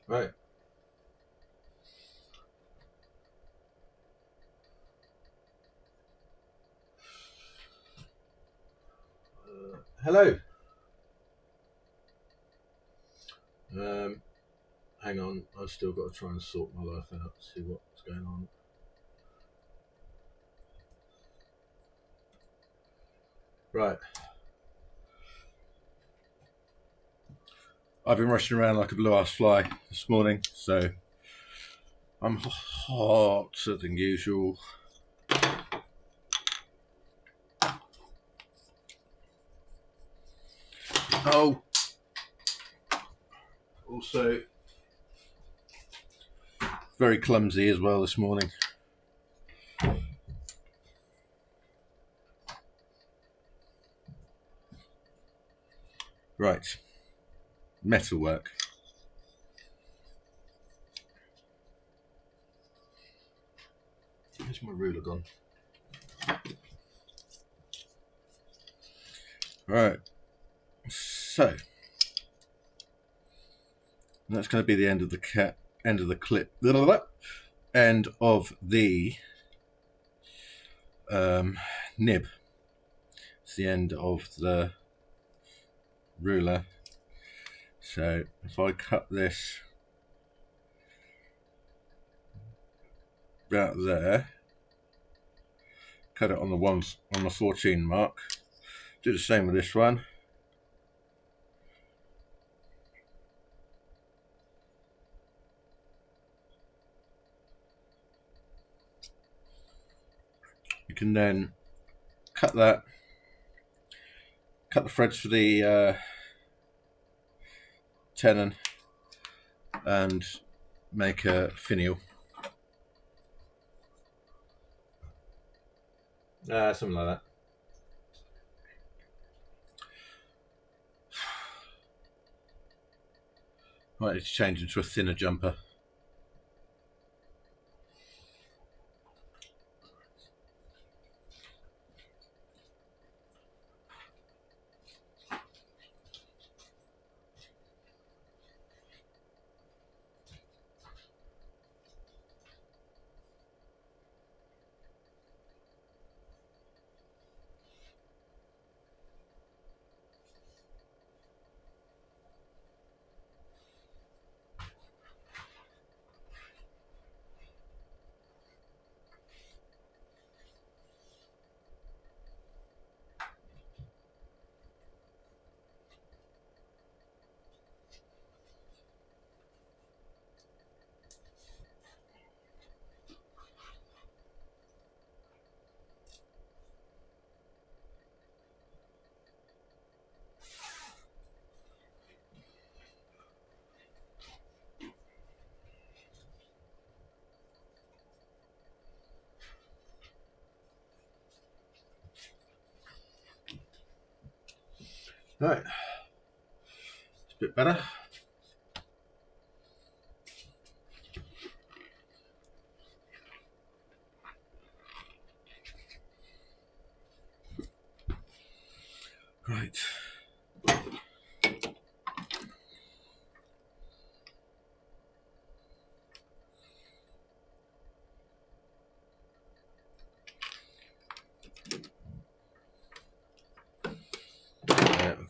Right. Hello. Um, Hang on. I've still got to try and sort my life out. See what's going on. Right. I've been rushing around like a blue-ass fly this morning, so I'm hotter than usual. Oh, also very clumsy as well this morning. Right. Metalwork. Where's my ruler gone? Right. So that's going to be the end of the clip. End of the nib. It's the end of the ruler. So if I cut this about there, cut it on the 14 mark. Do the same with this one. You can then cut the threads for the tenon and make a finial. Something like that. Might need to change into a thinner jumper. Right, it's a bit better. Right.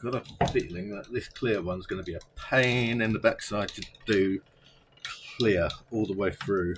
I've got a feeling that this clear one's going to be a pain in the backside to do clear all the way through.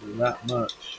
that much.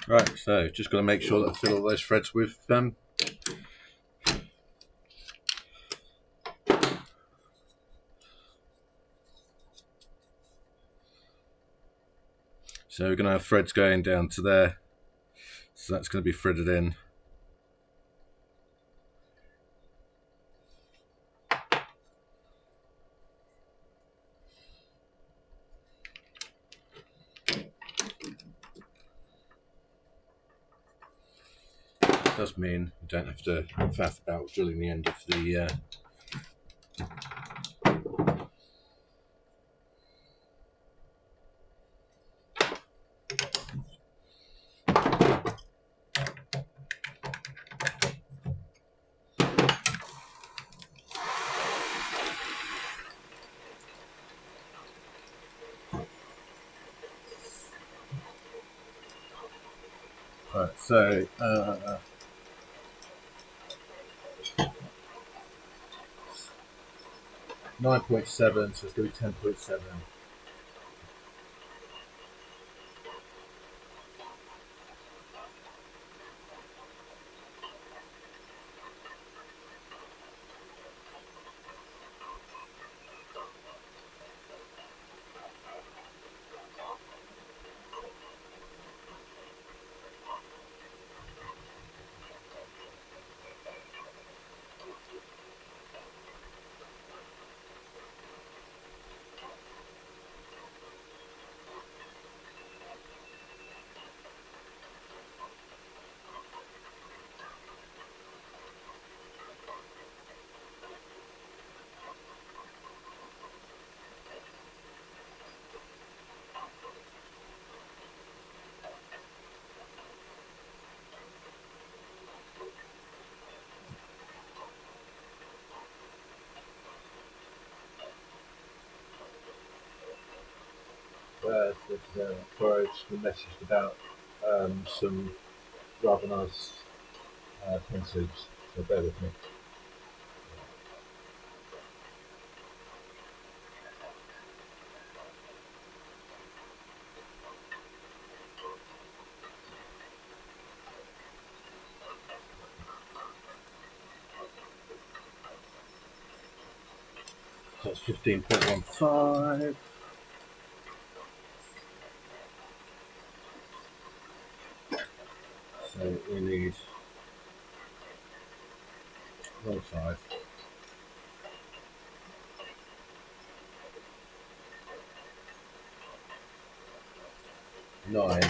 Right, so just got to make sure that I fill all those threads with so we're going to have threads going down to there, so that's going to be threaded in. Does mean you don't have to faff about drilling the end of the right, so 9.7, so it's going to be 10.7. Sorry, just been messaged about some rather nice pen tubes, so bear with me. So that's 15.15. So we need wrong side. 9.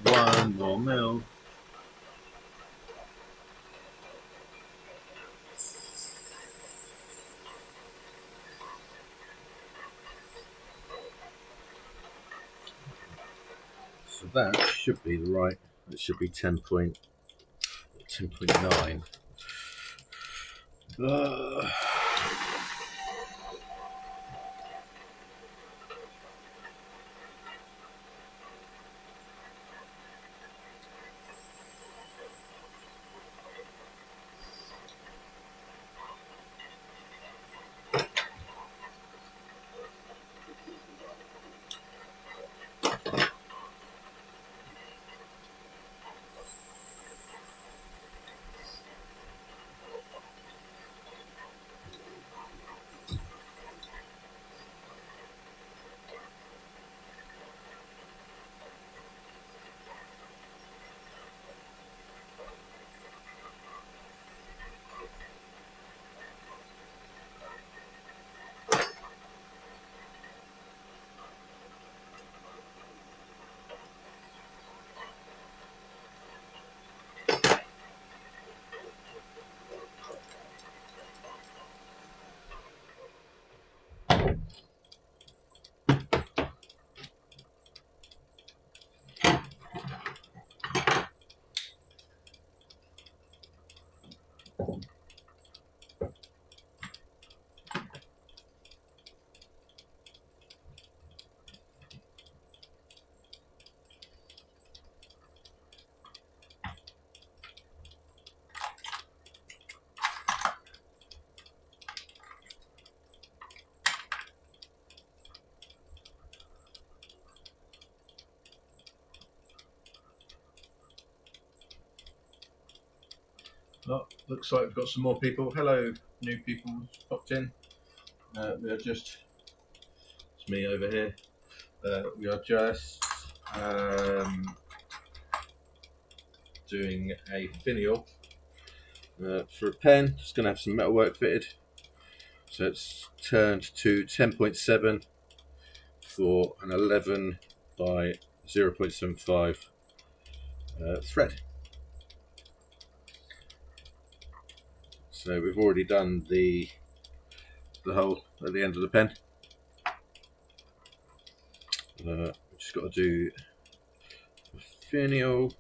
One more mil. that should be right. It should be 10.9. Oh, looks like we've got some more people. Hello, new people popped in. We are just, it's me over here. We are just doing a finial for a pen. Just going to have some metalwork fitted. So it's turned to 10.7 for an 11 by 0.75 thread. So we've already done the hole at the end of the pen. We've just got to do a finial.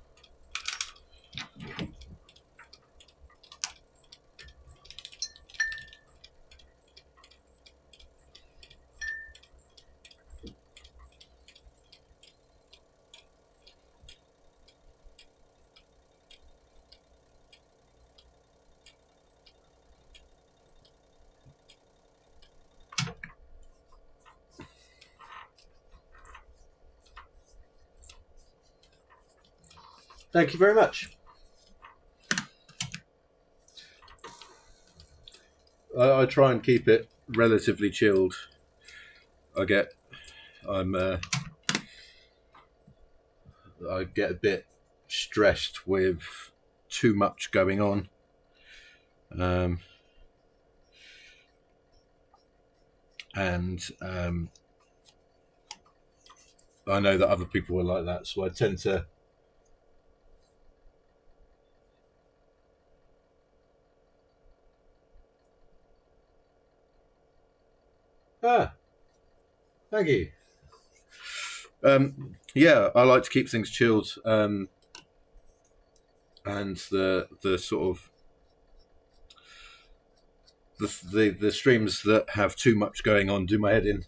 Thank you very much. I try and keep it relatively chilled. I get a bit stressed with too much going on. I know that other people are like that, so I tend to thank you. Yeah, I like to keep things chilled, and the sort of the streams that have too much going on do my head in.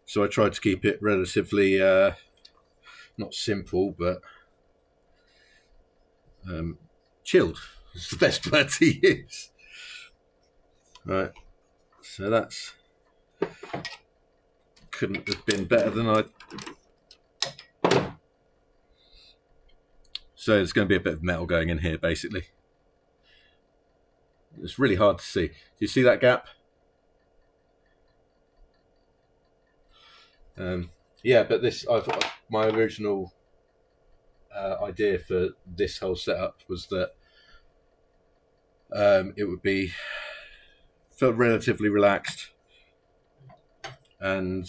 So I try to keep it relatively not simple, but chilled. It's the best word to use. Right. So that's couldn't have been better than I. So there's going to be a bit of metal going in here, basically. It's really hard to see. Do you see that gap? Yeah, but my original idea for this whole setup was that it would be felt relatively relaxed, and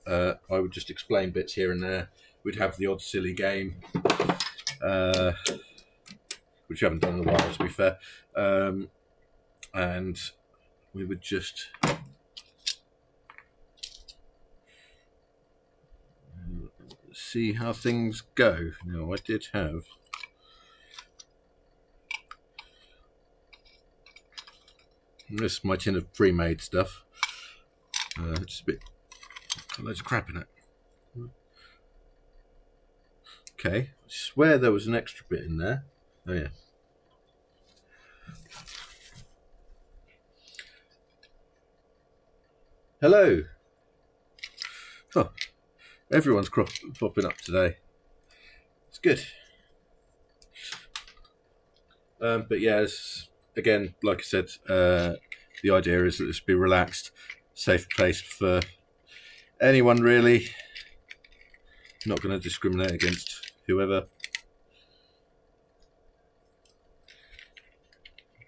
I would just explain bits here and there. We'd have the odd silly game, which we haven't done in a while, to be fair, and we would just see how things go. Now, I did have this is my tin of pre-made stuff. Just a bit, loads of crap in it. Okay, I swear there was an extra bit in there. Oh yeah. Hello. Oh, everyone's popping up today. It's good. But yeah, again, like I said, the idea is that this be relaxed, safe place for anyone really. Not going to discriminate against whoever.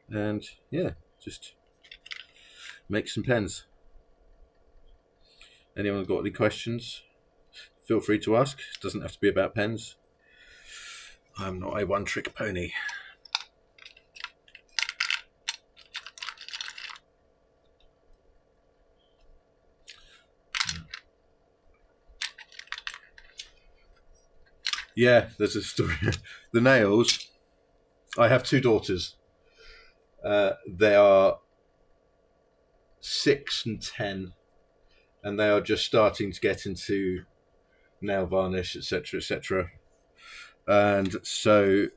And yeah, just make some pens. Anyone got any questions? Feel free to ask. It doesn't have to be about pens. I'm not a one-trick pony. Yeah, there's a story. The nails. I have two daughters. They are 6 and 10, and they are just starting to get into nail varnish, etc., etc. And so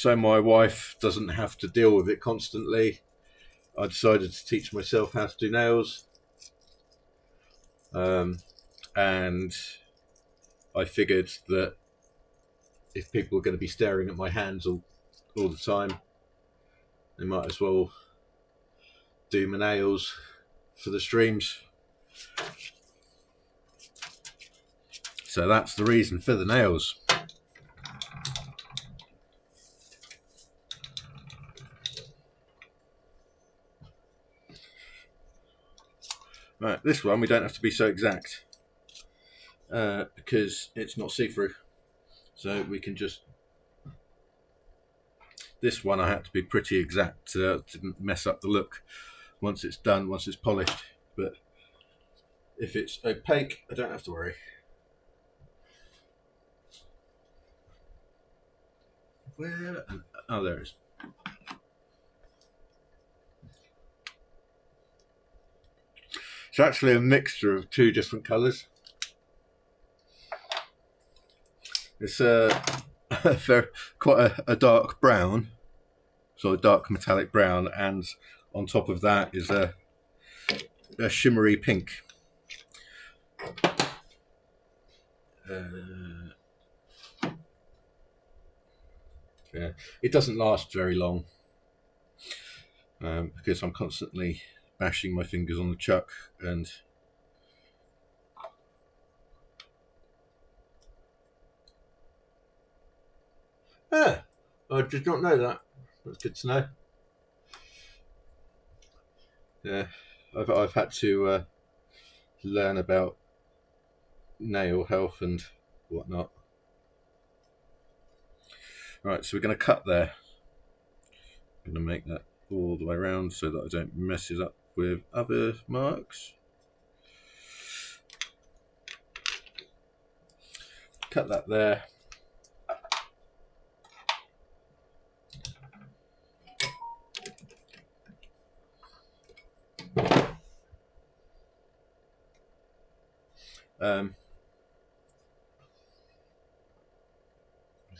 my wife doesn't have to deal with it constantly. I decided to teach myself how to do nails, and I figured that if people are going to be staring at my hands all the time, they might as well do my nails for the streams. So that's the reason for the nails. Right, this one we don't have to be so exact because it's not see-through. So we can just... This one I had to be pretty exact to didn't mess up the look once it's done, once it's polished. But if it's opaque, I don't have to worry. Where? Oh, there it is. It's actually a mixture of two different colours. It's quite a dark brown, so a dark metallic brown, and on top of that is a shimmery pink. Yeah, it doesn't last very long because I'm constantly bashing my fingers on the chuck and I did not know that. That's good to know. Yeah, I've had to learn about nail health and whatnot. Right, so we're going to cut there. I'm going to make that all the way around so that I don't mess it up with other marks. Cut that there.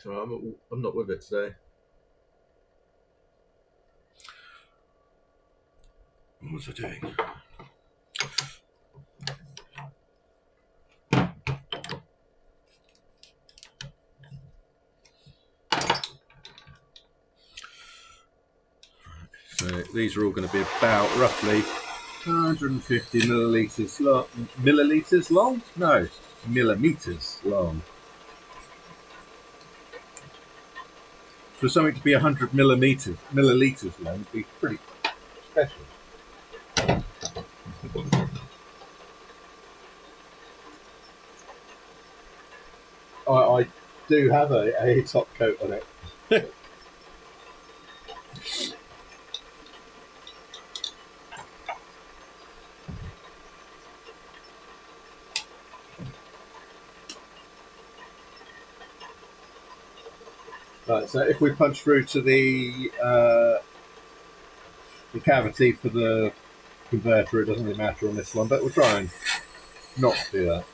So I'm not with it today. What was I doing? So these are all going to be about roughly 250 milliliters long. Milliliters long? No, millimeters long. For something to be 100 milliliters long would be pretty special. I do have a top coat on it. Right, so if we punch through to the cavity for the converter, it doesn't really matter on this one, but we'll try and not do that.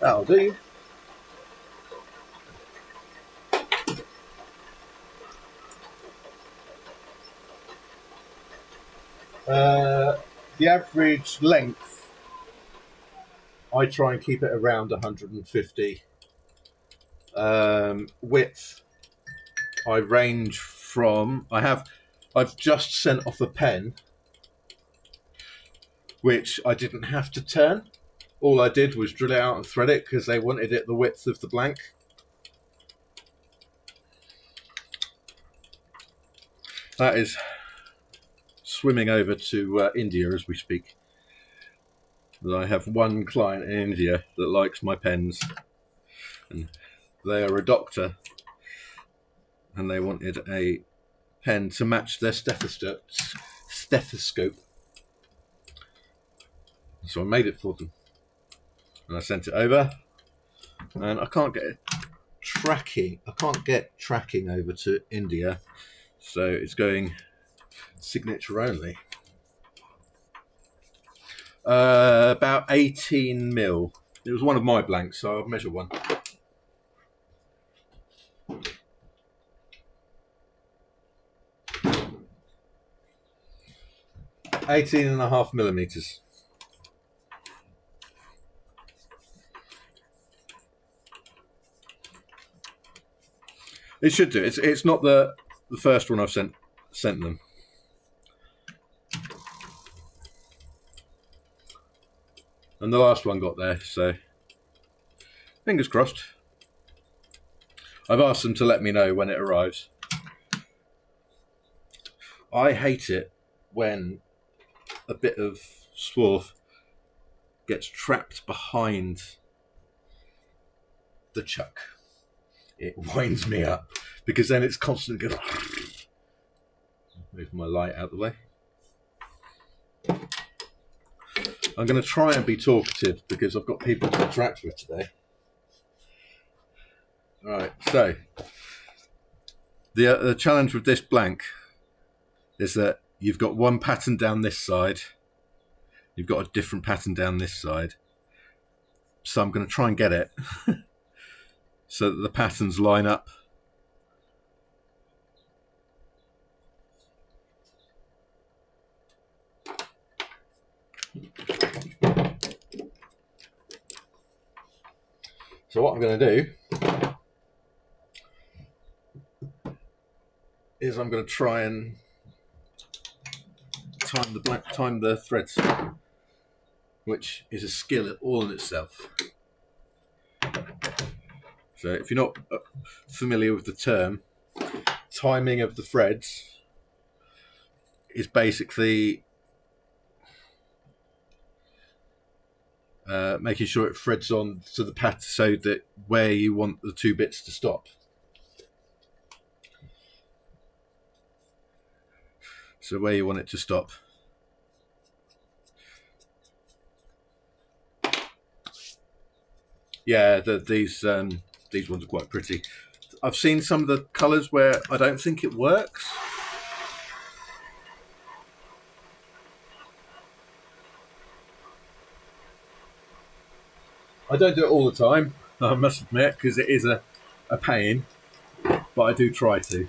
That'll do. The average length, I try and keep it around 150. Width, I range from, I've just sent off a pen which I didn't have to turn. All I did was drill it out and thread it because they wanted it the width of the blank. That is swimming over to India as we speak. I have one client in India that likes my pens, and they are a doctor, and they wanted a pen to match their stethoscope. So I made it for them, and I sent it over, and I can't get tracking over to India, so it's going signature only. About 18 mil. It was one of my blanks, so I'll measure one. $18.5 millimeters. It should do. It's not the first one I've sent them. And the last one got there, so fingers crossed. I've asked them to let me know when it arrives. I hate it when a bit of swarf gets trapped behind the chuck. It winds me up because then it's constantly going. Move my light out of the way. I'm going to try and be talkative because I've got people to interact with today. Alright, so the challenge with this blank is that you've got one pattern down this side, you've got a different pattern down this side. So I'm going to try and get it so that the patterns line up. So what I'm going to do is I'm going to try and time the threads, which is a skill all in itself. So if you're not familiar with the term, timing of the threads is basically making sure it threads on to the pattern so that where you want the two bits to stop. So where you want it to stop. Yeah, these ones are quite pretty. I've seen some of the colours where I don't think it works. I don't do it all the time, I must admit, because it is a pain, but I do try to.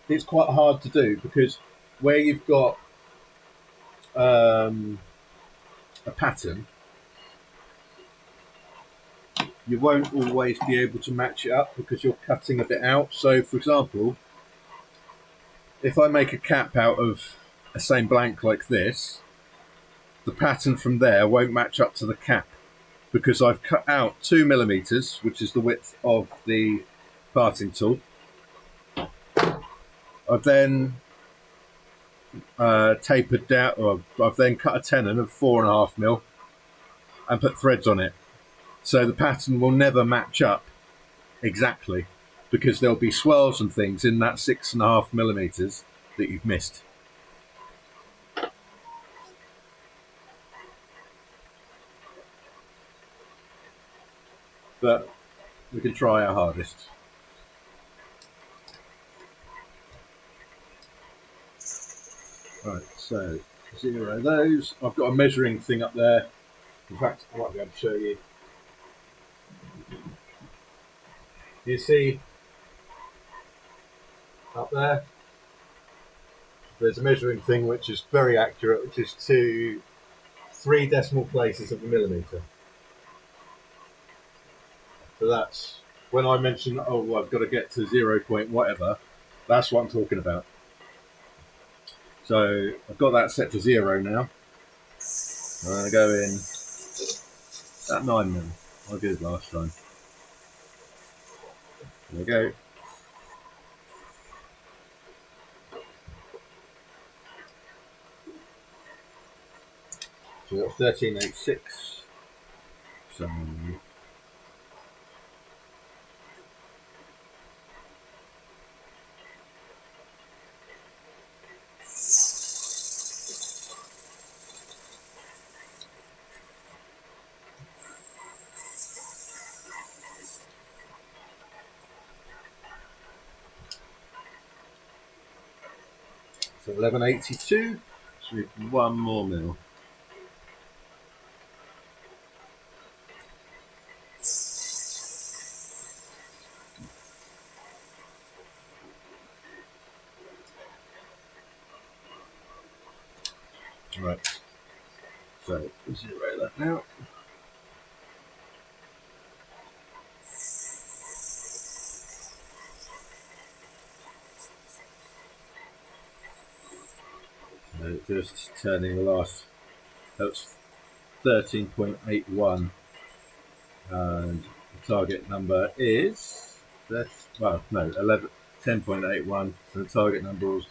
It's quite hard to do because where you've got a pattern, you won't always be able to match it up because you're cutting a bit out. So for example, if I make a cap out of a same blank like this, the pattern from there won't match up to the cap because I've cut out 2 millimeters, which is the width of the parting tool. I've then tapered down, or I've then cut a tenon of 4.5 mil and put threads on it. So the pattern will never match up exactly because there'll be swirls and things in that 6.5 millimeters that you've missed. but we can try our hardest. Right, so 0 those. I've got a measuring thing up there. In fact, I might be able to show you. You see up there, there's a measuring thing which is very accurate, which is to 3 decimal places of a millimetre. So that's when I mention, oh, well, I've got to get to 0 point whatever, that's what I'm talking about. So I've got that set to 0 now. I'm going to go in at 9mm. I did last time. There we go. So we've got 1386. So So 1182, so we have 1 more mil. Right, so 0 that now. So just turning the last, that's 13.81, and the target number is, well, no, 10.81, so the target number was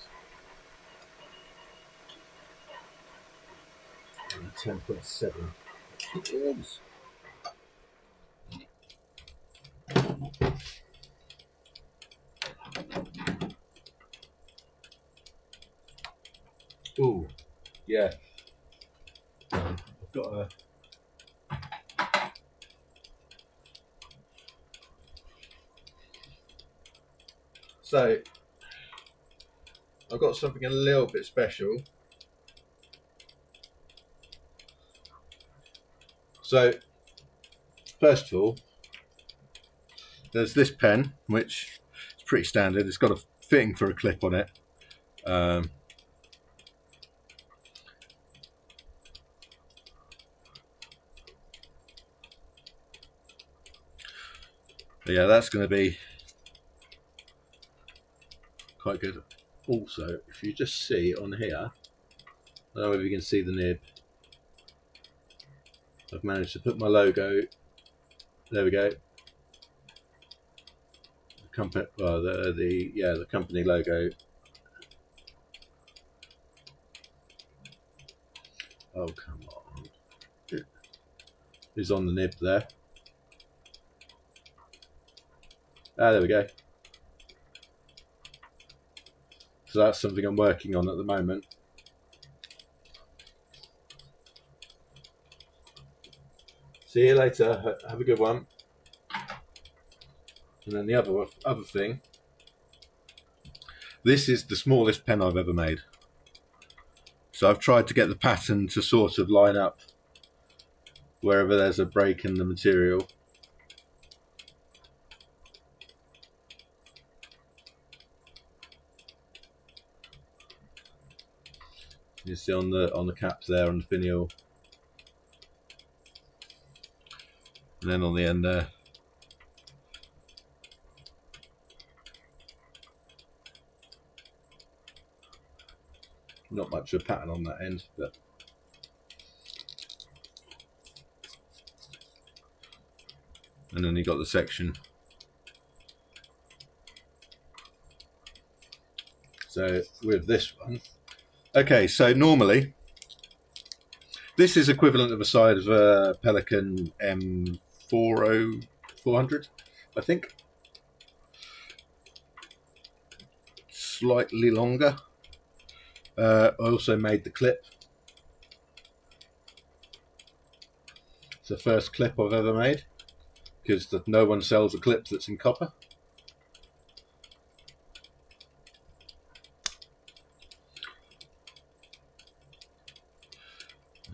10.7. Ooh, yeah. I've got a. So I've got something a little bit special. So first of all, there's this pen, which is pretty standard. It's got a fitting for a clip on it. Yeah, that's going to be quite good. Also, if you just see on here, I don't know if you can see the nib. I've managed to put my logo. There we go. The company, well, the company logo. Oh, come on! It is on the nib there. Ah, there we go. So that's something I'm working on at the moment. See you later. Have a good one. And then the other thing. This is the smallest pen I've ever made. So I've tried to get the pattern to sort of line up wherever there's a break in the material. You see on the caps there, on the finial, and then on the end there. Not much of a pattern on that end, but and then you got the section. So with this one, okay, so normally this is equivalent of the size of a Pelican M400, I think. Slightly longer. I also made the clip. It's the first clip I've ever made. because no one sells a clip that's in copper.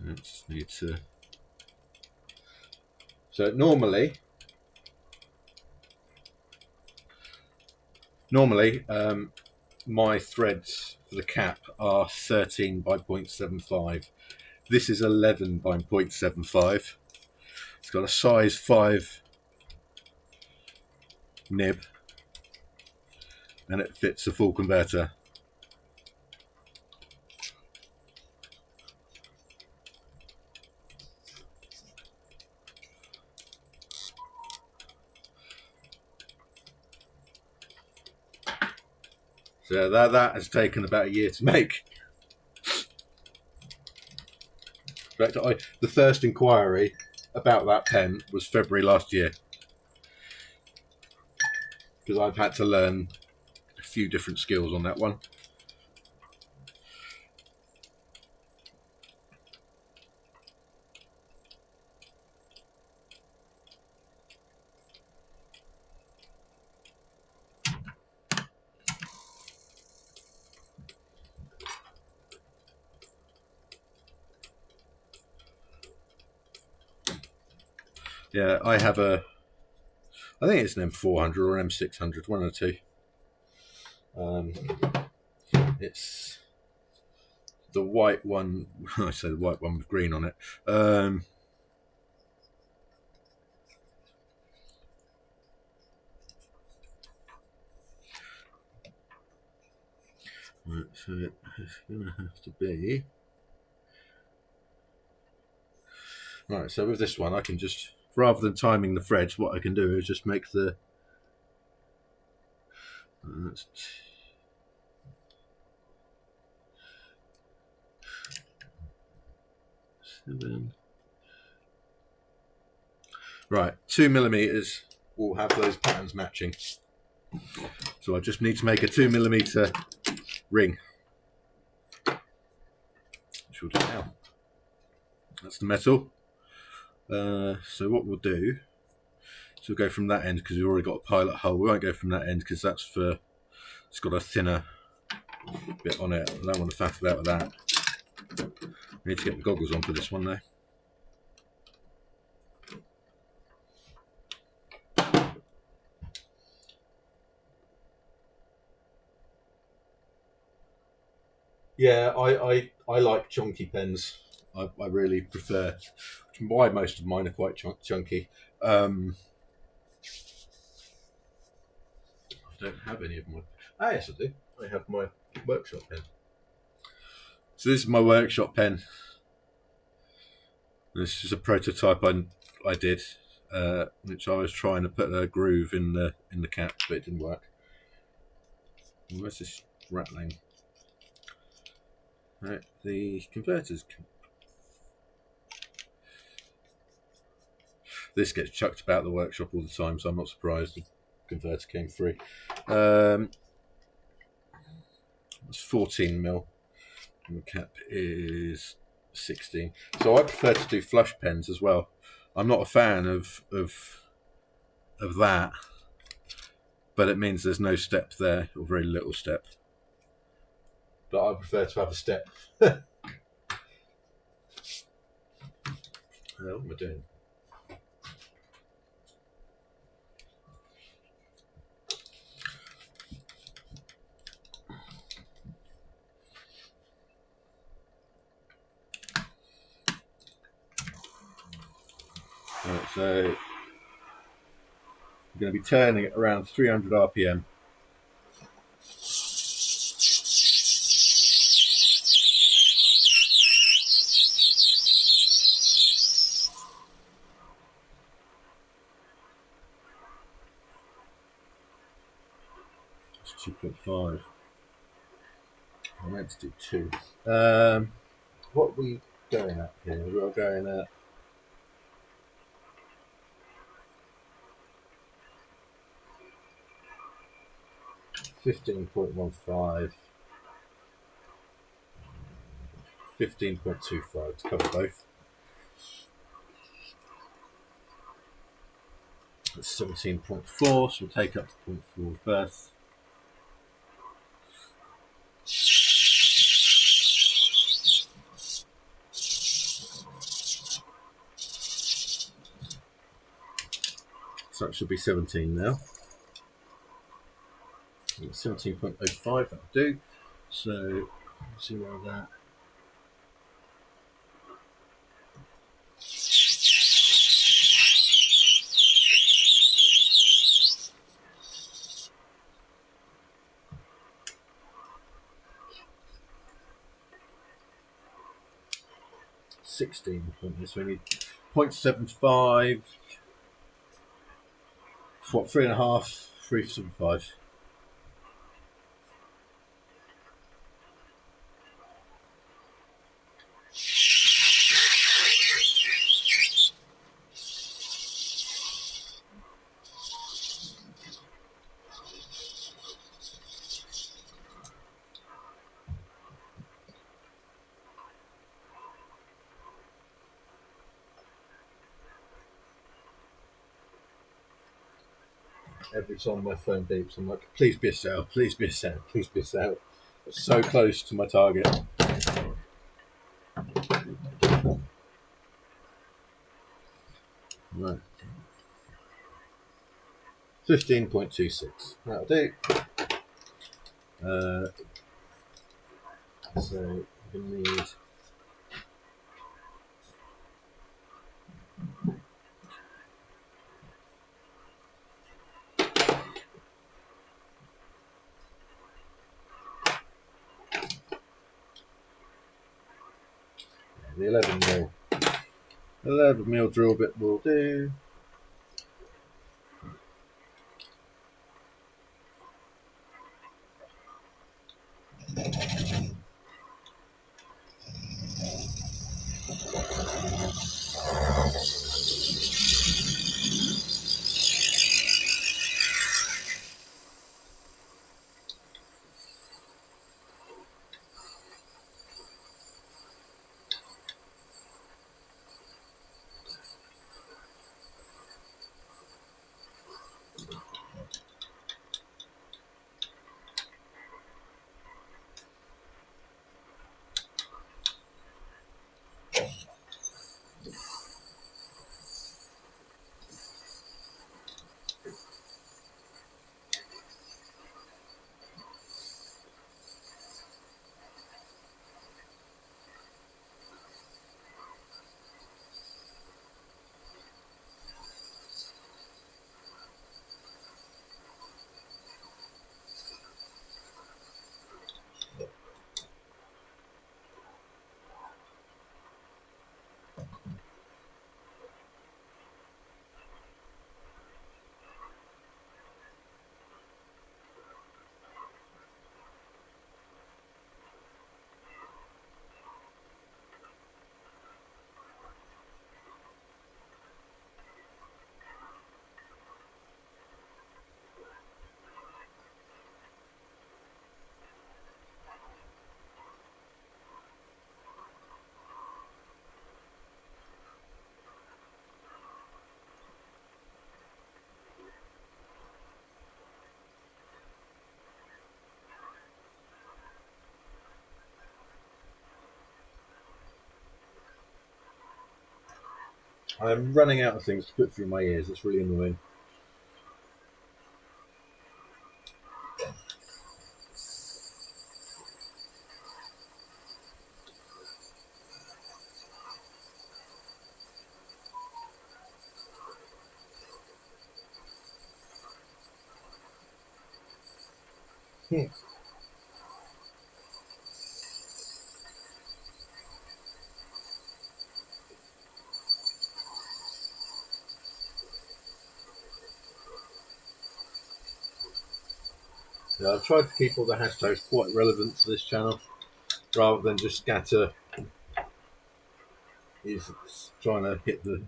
I just need to. So normally, my threads for the cap are 13 by 0.75. This is 11 by 0.75. It's got a size 5 nib, and it fits a full converter. So that has taken about a year to make. In fact, the first inquiry about that pen was February last year, because I've had to learn a few different skills on that one. Yeah, I have I think it's an M400 or an M600, one of the two. It's the white one. I say the white one with green on it. Right, so it's going to have to be. Right, so with this one, I can just, rather than timing the threads, what I can do is just make the. That's 7. Right, 2mm will have those patterns matching. So I just need to make a 2mm ring, which we'll do now. That's the metal. So what we'll do is we'll go from that end, because we've already got a pilot hole. We won't go from that end because that's for, it's got a thinner bit on it. I don't want to faff about with that. I need to get the goggles on for this one though. Yeah, I like chunky pens. I really prefer. Why most of mine are quite chunky. I don't have any of my. Ah, yes, I do. I have my workshop pen. So this is my workshop pen. This is a prototype I did, which I was trying to put a groove in the cap, but it didn't work. Where's this rattling? Right, the converters. This gets chucked about the workshop all the time, so I'm not surprised the converter came free. It's 14mm, and the cap is 16. So I prefer to do flush pens as well. I'm not a fan of that, but it means there's no step there, or very little step. But I prefer to have a step. What am I doing? Right, so I'm going to be turning it around 300 RPM. It's 2.5. I meant to do 2. What are we going at here? We are going at 15.15, 15.25 to cover both. That's 17.4, so we'll take up to 0.4 first. So that should be 17 now. 17.05, that'll do. So, zero that. So we need 0.75. What, 3.5, 3.75. Every time my phone beeps, I'm like, please be a sale, please be a sale, please be a sale. It's so close to my target. Right. 15.26. That'll do. So we need the 11 mil. 11 mil drill bit will do. I'm running out of things to put through my ears. It's really annoying. I've tried to keep all the hashtags quite relevant to this channel, rather than just scatter. Is trying to hit the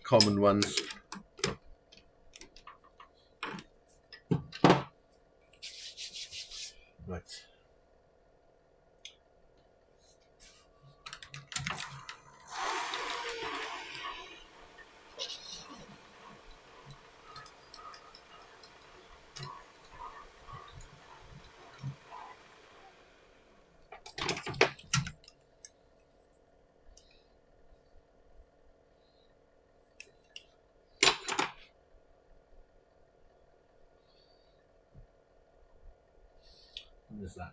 common ones. Right. is that?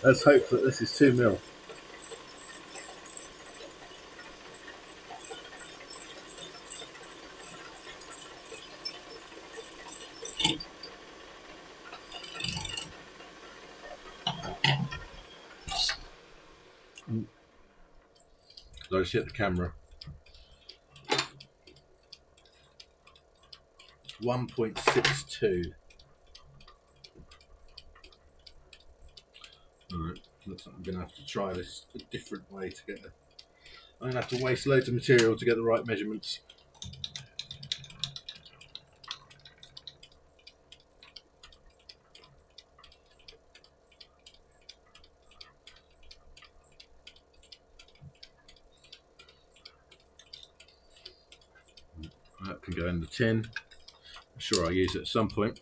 Let's hope that this is 2 mil. I just hit the camera. 1.62. Alright, looks like I'm going to have to try this a different way to get it. I'm going to have to waste loads of material to get the right measurements. That can go in the tin. I'm sure I'll use it at some point.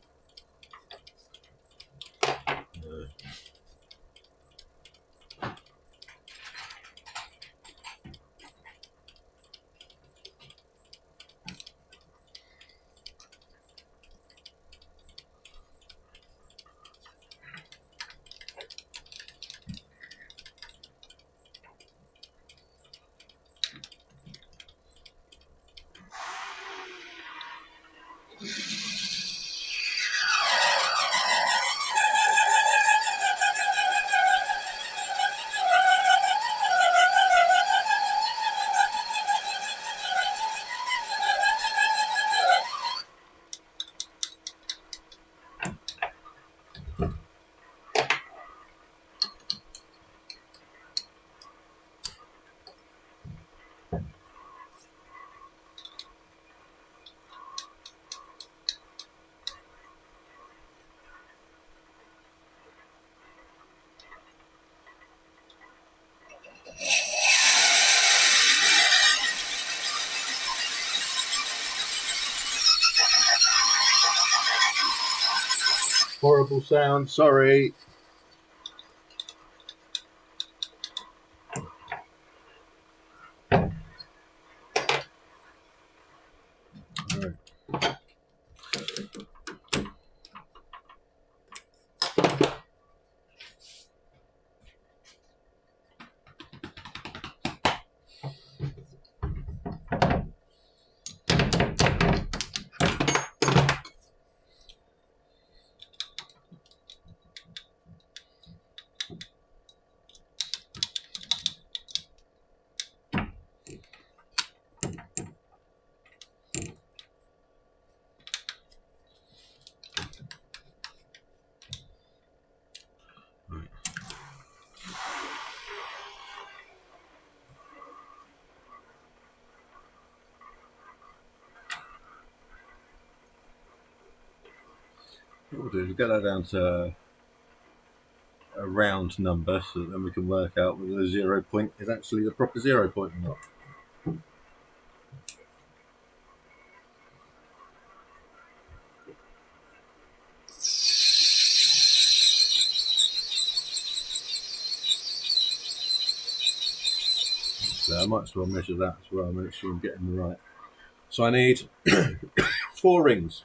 Horrible sound, sorry. Right. What we'll do is get that down to a round number so that then we can work out whether the 0 point is actually the proper 0 point or not. So I might as well measure that as well, make sure I'm getting the right. So I need 4 rings.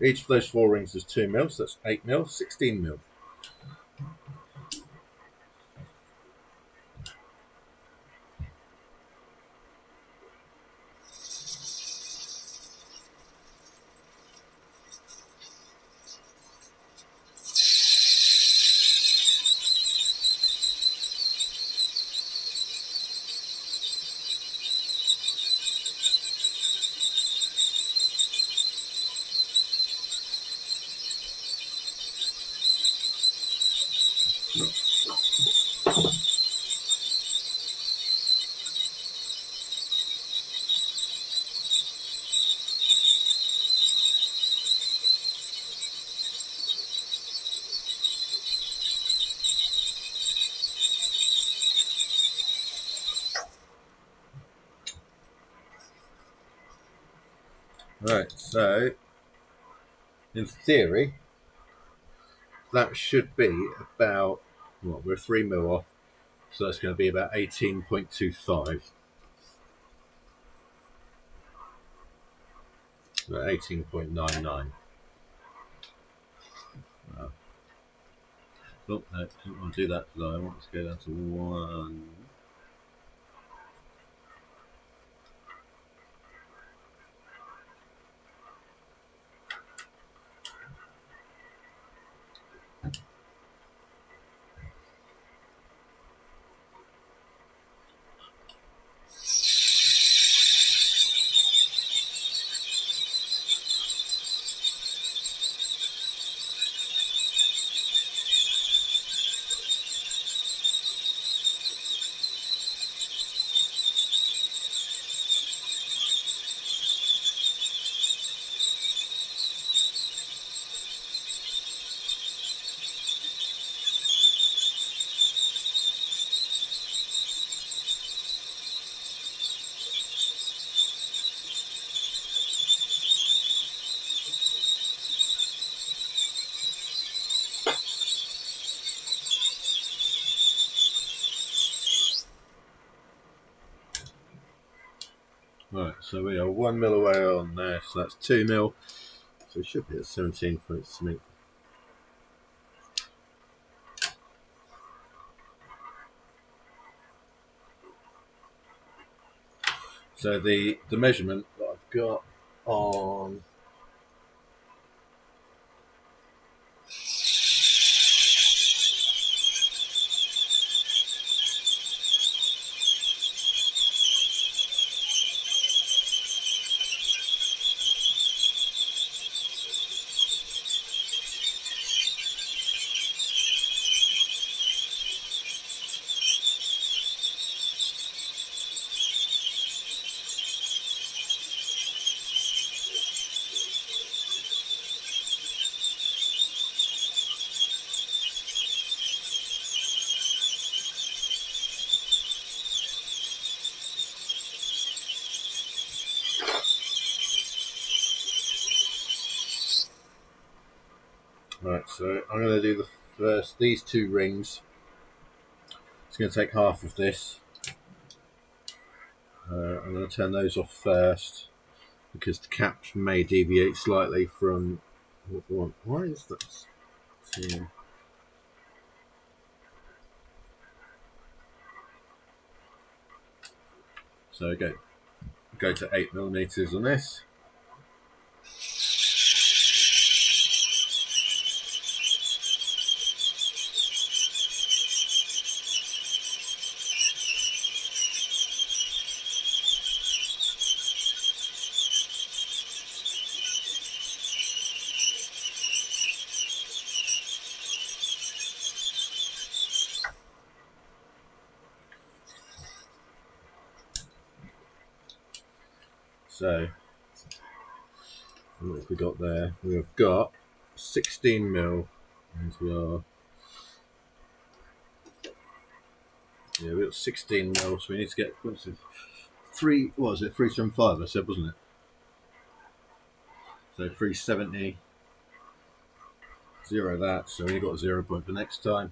Each of those 4 rings is 2 mil, so that's 8 mil, 16 mil. Right, so in theory, that should be about, well, we're 3 mil off, so that's going to be about 18.25. About 18.99. Oh, no, I didn't want to do that because I want to go down to 1. Right, so we are 1 mil away on there, so that's 2 mil. So we should be at 17 points to meet. So the measurement that I've got on right, so I'm going to do the first, these 2 rings. It's going to take half of this. I'm going to turn those off first because the caps may deviate slightly from what we want. Why is this? So go to 8mm on this. So what have we got there? We've got 16 mil, and we've got 16 mil, so we need to get what's it, 375 I said, wasn't it? So 370, 0 that, so we got a 0 point for next time.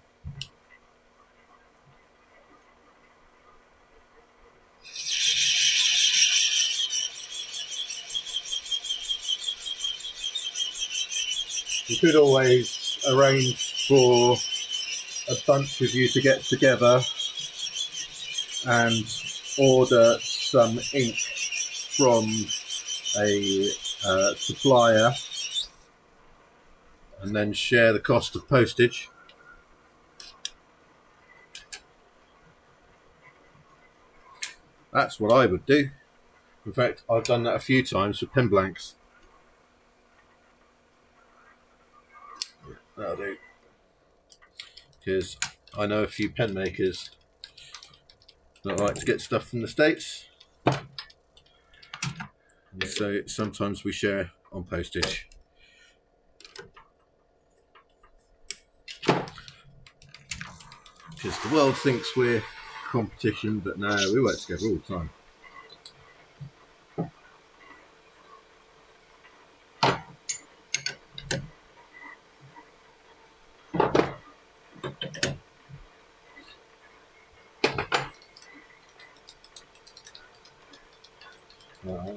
You could always arrange for a bunch of you to get together and order some ink from a supplier and then share the cost of postage. That's what I would do. In fact, I've done that a few times with pen blanks. That'll do. Because I know a few pen makers that like to get stuff from the States. And so sometimes we share on postage. Because the world thinks we're competition, but no, we work together all the time.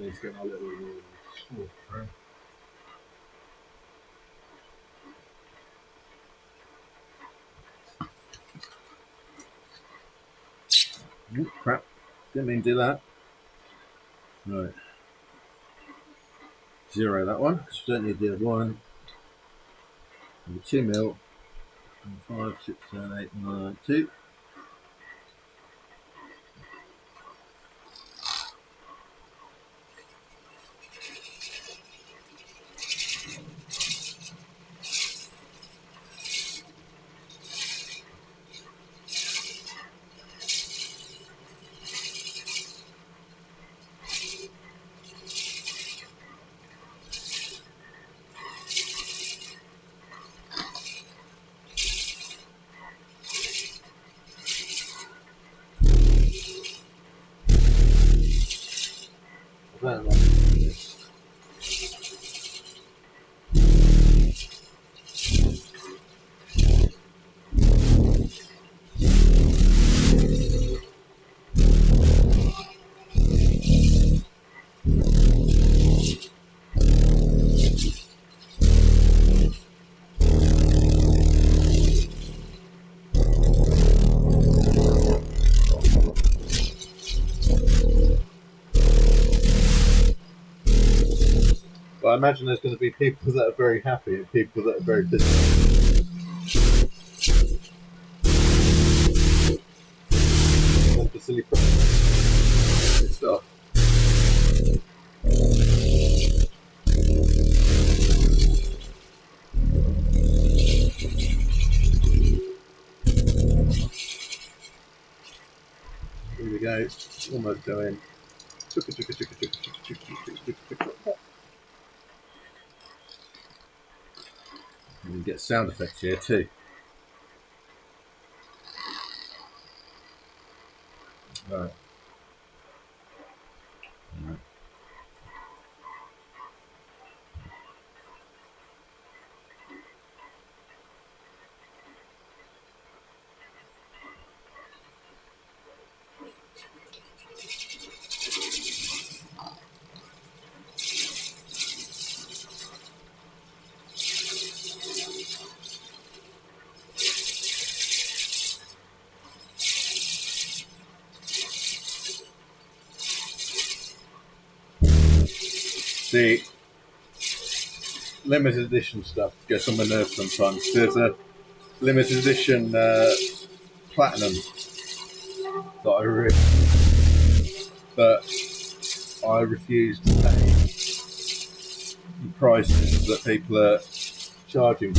need to get my little score through. Oh, crap. Didn't mean to do that. Right. 0 that one, because we don't need the other one. 2 mil. 5, 6, 7, 8, 9, 2. I don't like this. But I imagine there's going to be people that are very happy and people that are very pissed. That's the silly stuff. Here we go. Almost going. And you get sound effects here too. Right. Right. See, limited edition stuff gets on my nerves sometimes. There's a limited edition platinum that I refuse to pay the prices that people are charging.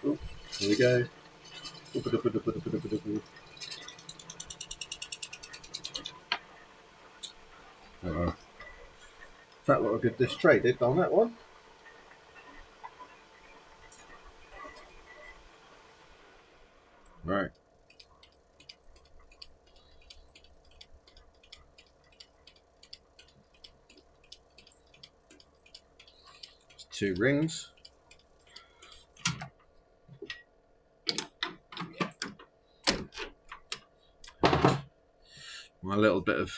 Oh, here we go. That looked good this traded on that one. Right. It's 2 rings. My little bit of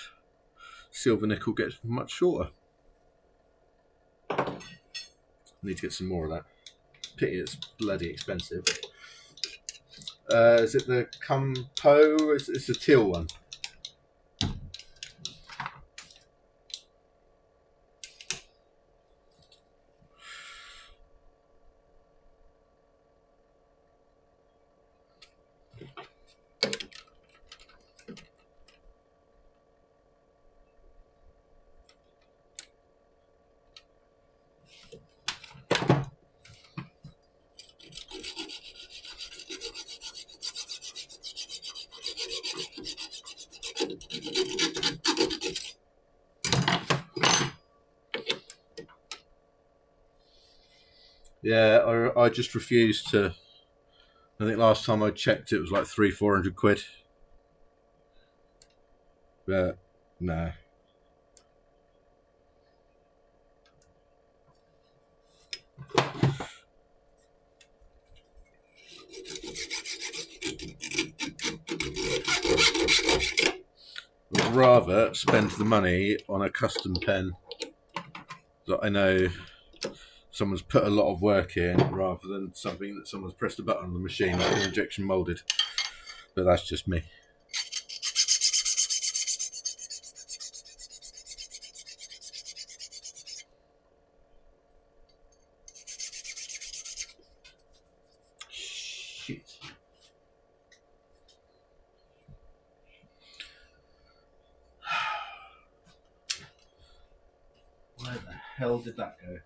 silver nickel gets much shorter. Need to get some more of that. Pity it's bloody expensive. Is it the Kumpo? It's the teal one. Yeah, I just refused to. I think last time I checked it was like 300-400 quid. But No. I'd rather spend the money on a custom pen that I know someone's put a lot of work in, rather than something that someone's pressed a button on the machine like an injection molded. But that's just me. Shit. Where the hell did that go?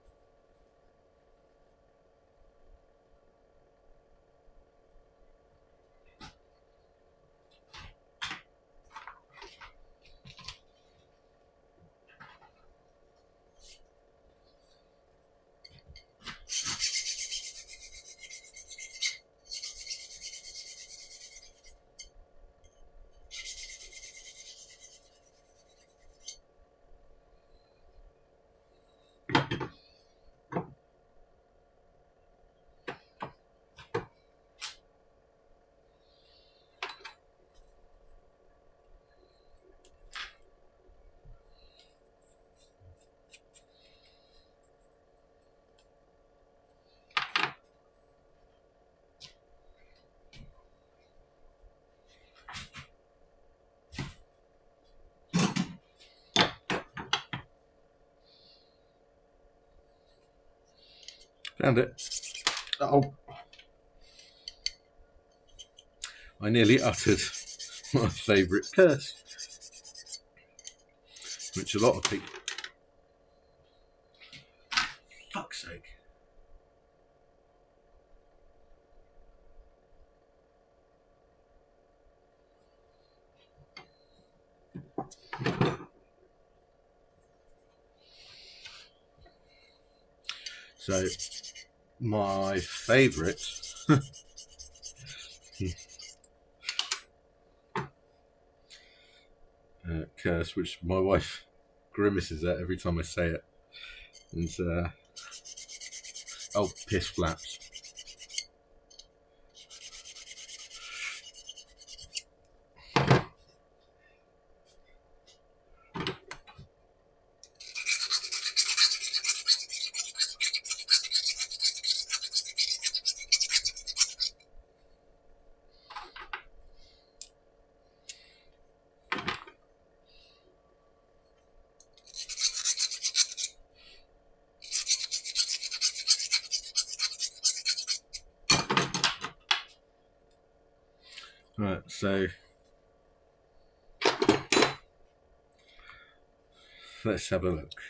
Found it. Oh. I nearly uttered my favourite curse, which a lot of people... Fuck's sake. So, my favourite curse, which my wife grimaces at every time I say it, is oh, piss flaps. Right, so let's have a look.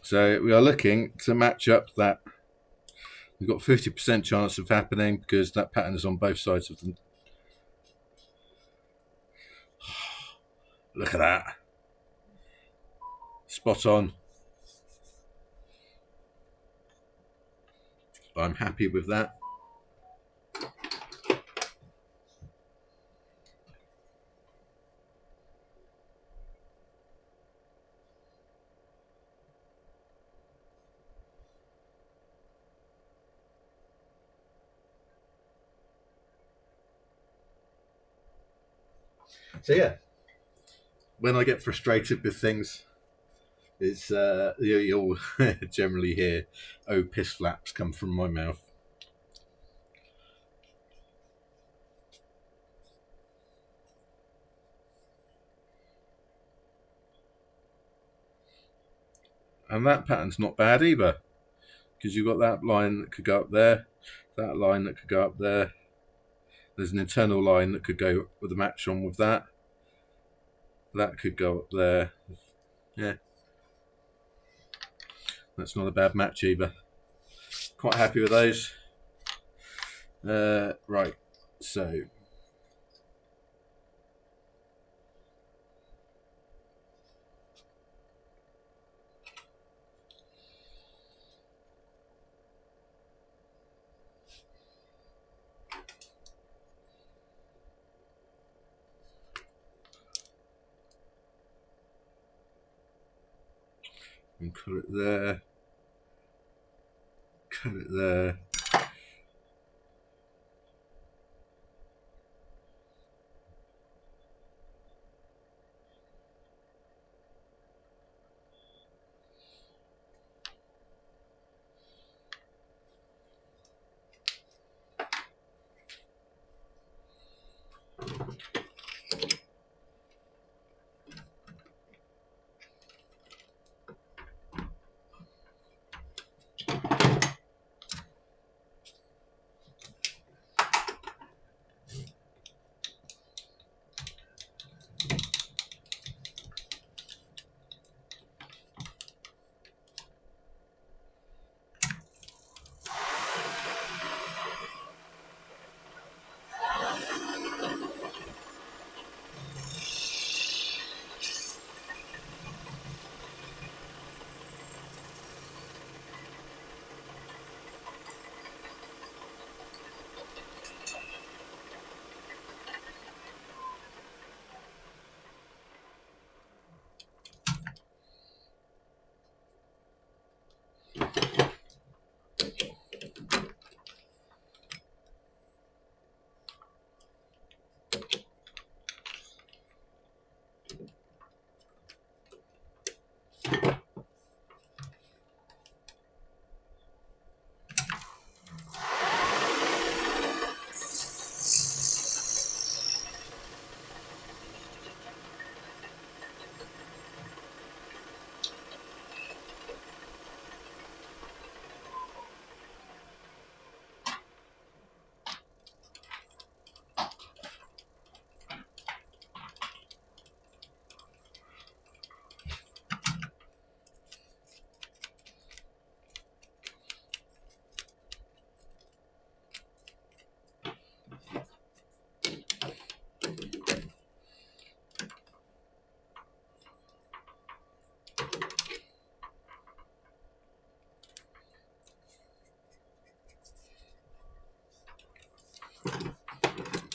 So we are looking to match up that. We've got 50% chance of happening because that pattern is on both sides of them. Look at that. Spot on. I'm happy with that. So yeah, when I get frustrated with things, it's you'll generally hear "oh piss flaps" come from my mouth. And that pattern's not bad either, because you've got that line that could go up there, that line that could go up there. There's an internal line that could go with a match on with that. That could go up there. Yeah, that's not a bad match either. Quite happy with those. Right, so And cut it there. Cut it there.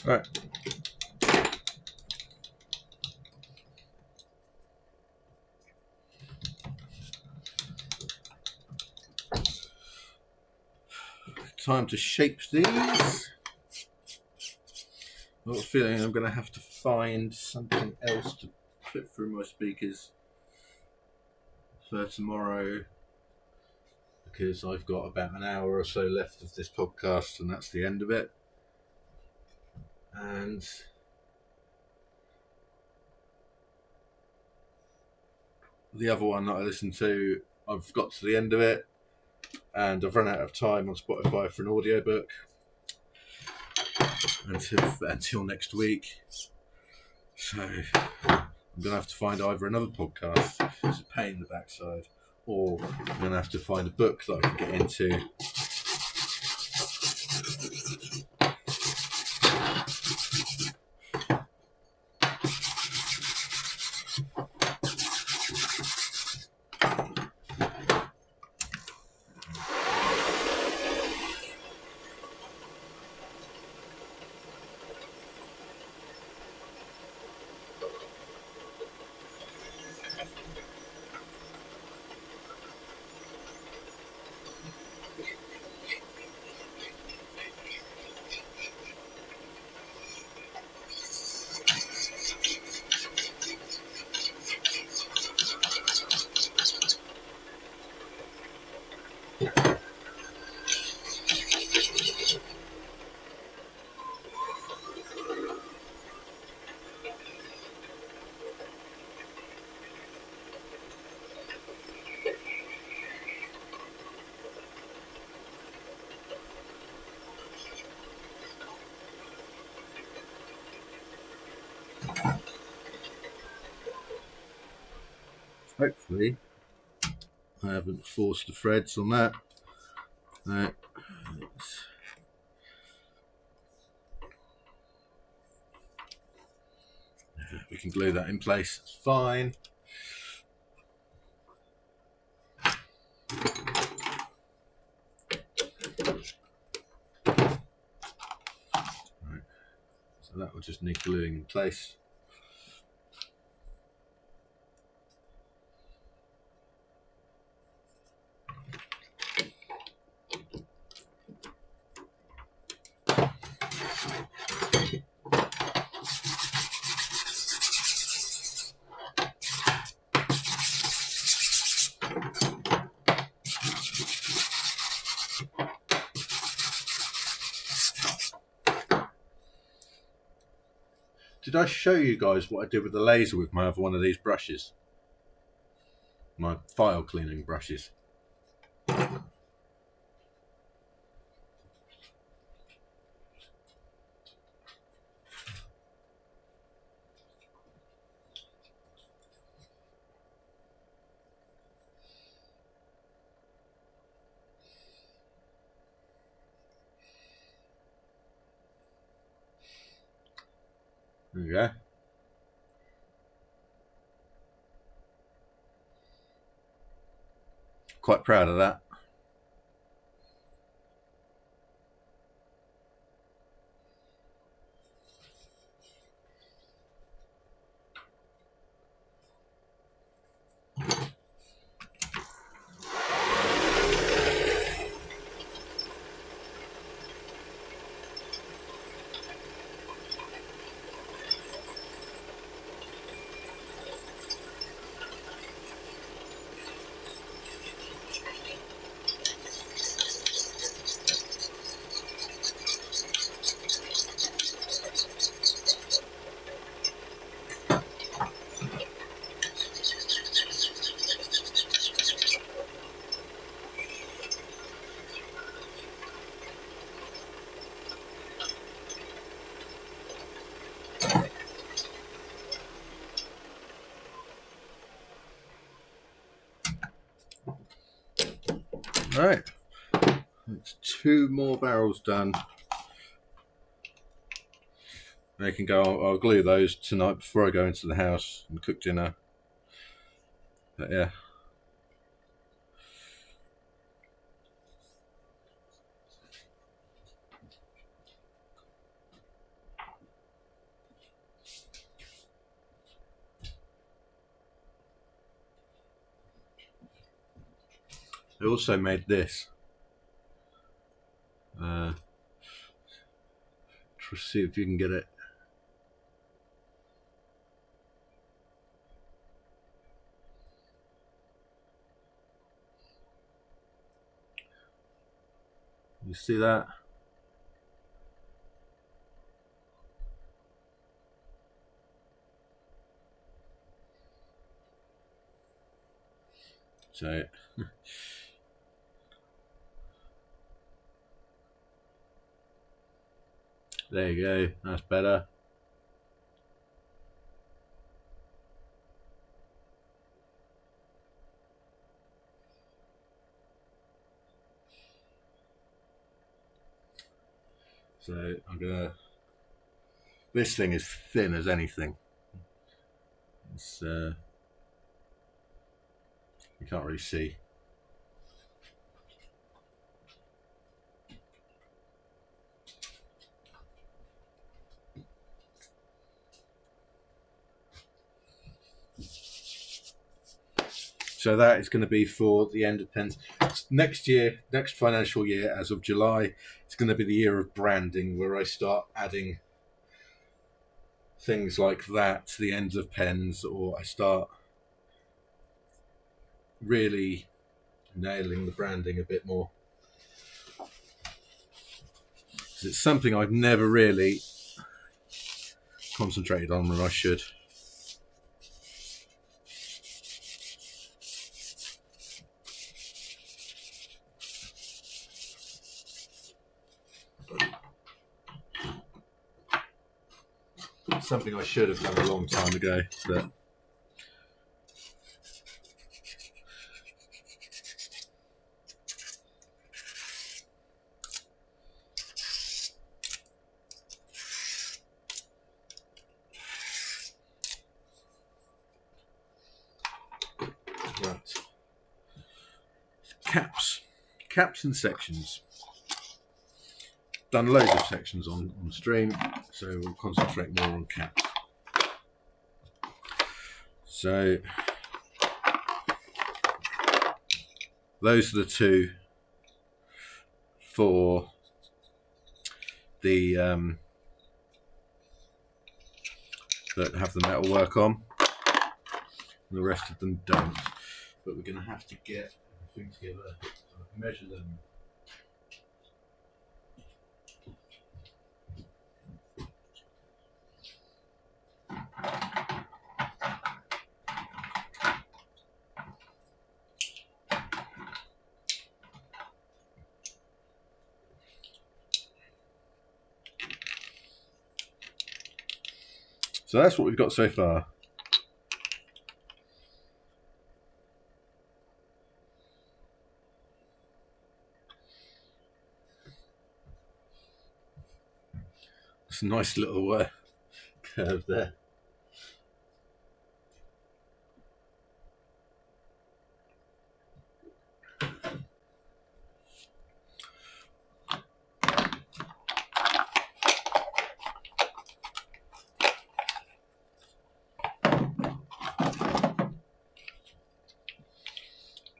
Right. Time to shape these. I've got a feeling I'm going to have to find something else to put through my speakers for tomorrow, because I've got about an hour or so left of this podcast and that's the end of it. And the other one that I listened to, I've got to the end of it and I've run out of time on Spotify for an audiobook until next week. So I'm going to have to find either another podcast, it's a pain in the backside, or I'm going to have to find a book that I can get into. Hopefully I haven't forced the threads on that. Right. We can glue that in place, it's fine. Right. So that will just need gluing in place. did I show you guys what I did with the laser with my other one of these brushes? My file cleaning brushes. There you go. Quite proud of that. Right, that's 2 more barrels done. They can go. I'll glue those tonight before I go into the house and cook dinner. But yeah. I also made this. Try to see if you can get it. You see that? So there you go. That's better. So I'm gonna. This thing is thin as anything. It's you can't really see. So that is going to be for the end of pens. Next year, next financial year, as of July, it's going to be the year of branding, where I start adding things like that to the ends of pens, or I start really nailing the branding a bit more. Because it's something I've never really concentrated on when I should. Something I should have done a long time ago, but right. Caps and sections. Done loads of sections on stream, so we'll concentrate more on caps. So those are the 2 for the that have the metal work on. The rest of them don't. But we're going to have to get everything together, measure them. So that's what we've got so far. It's a nice little curve there.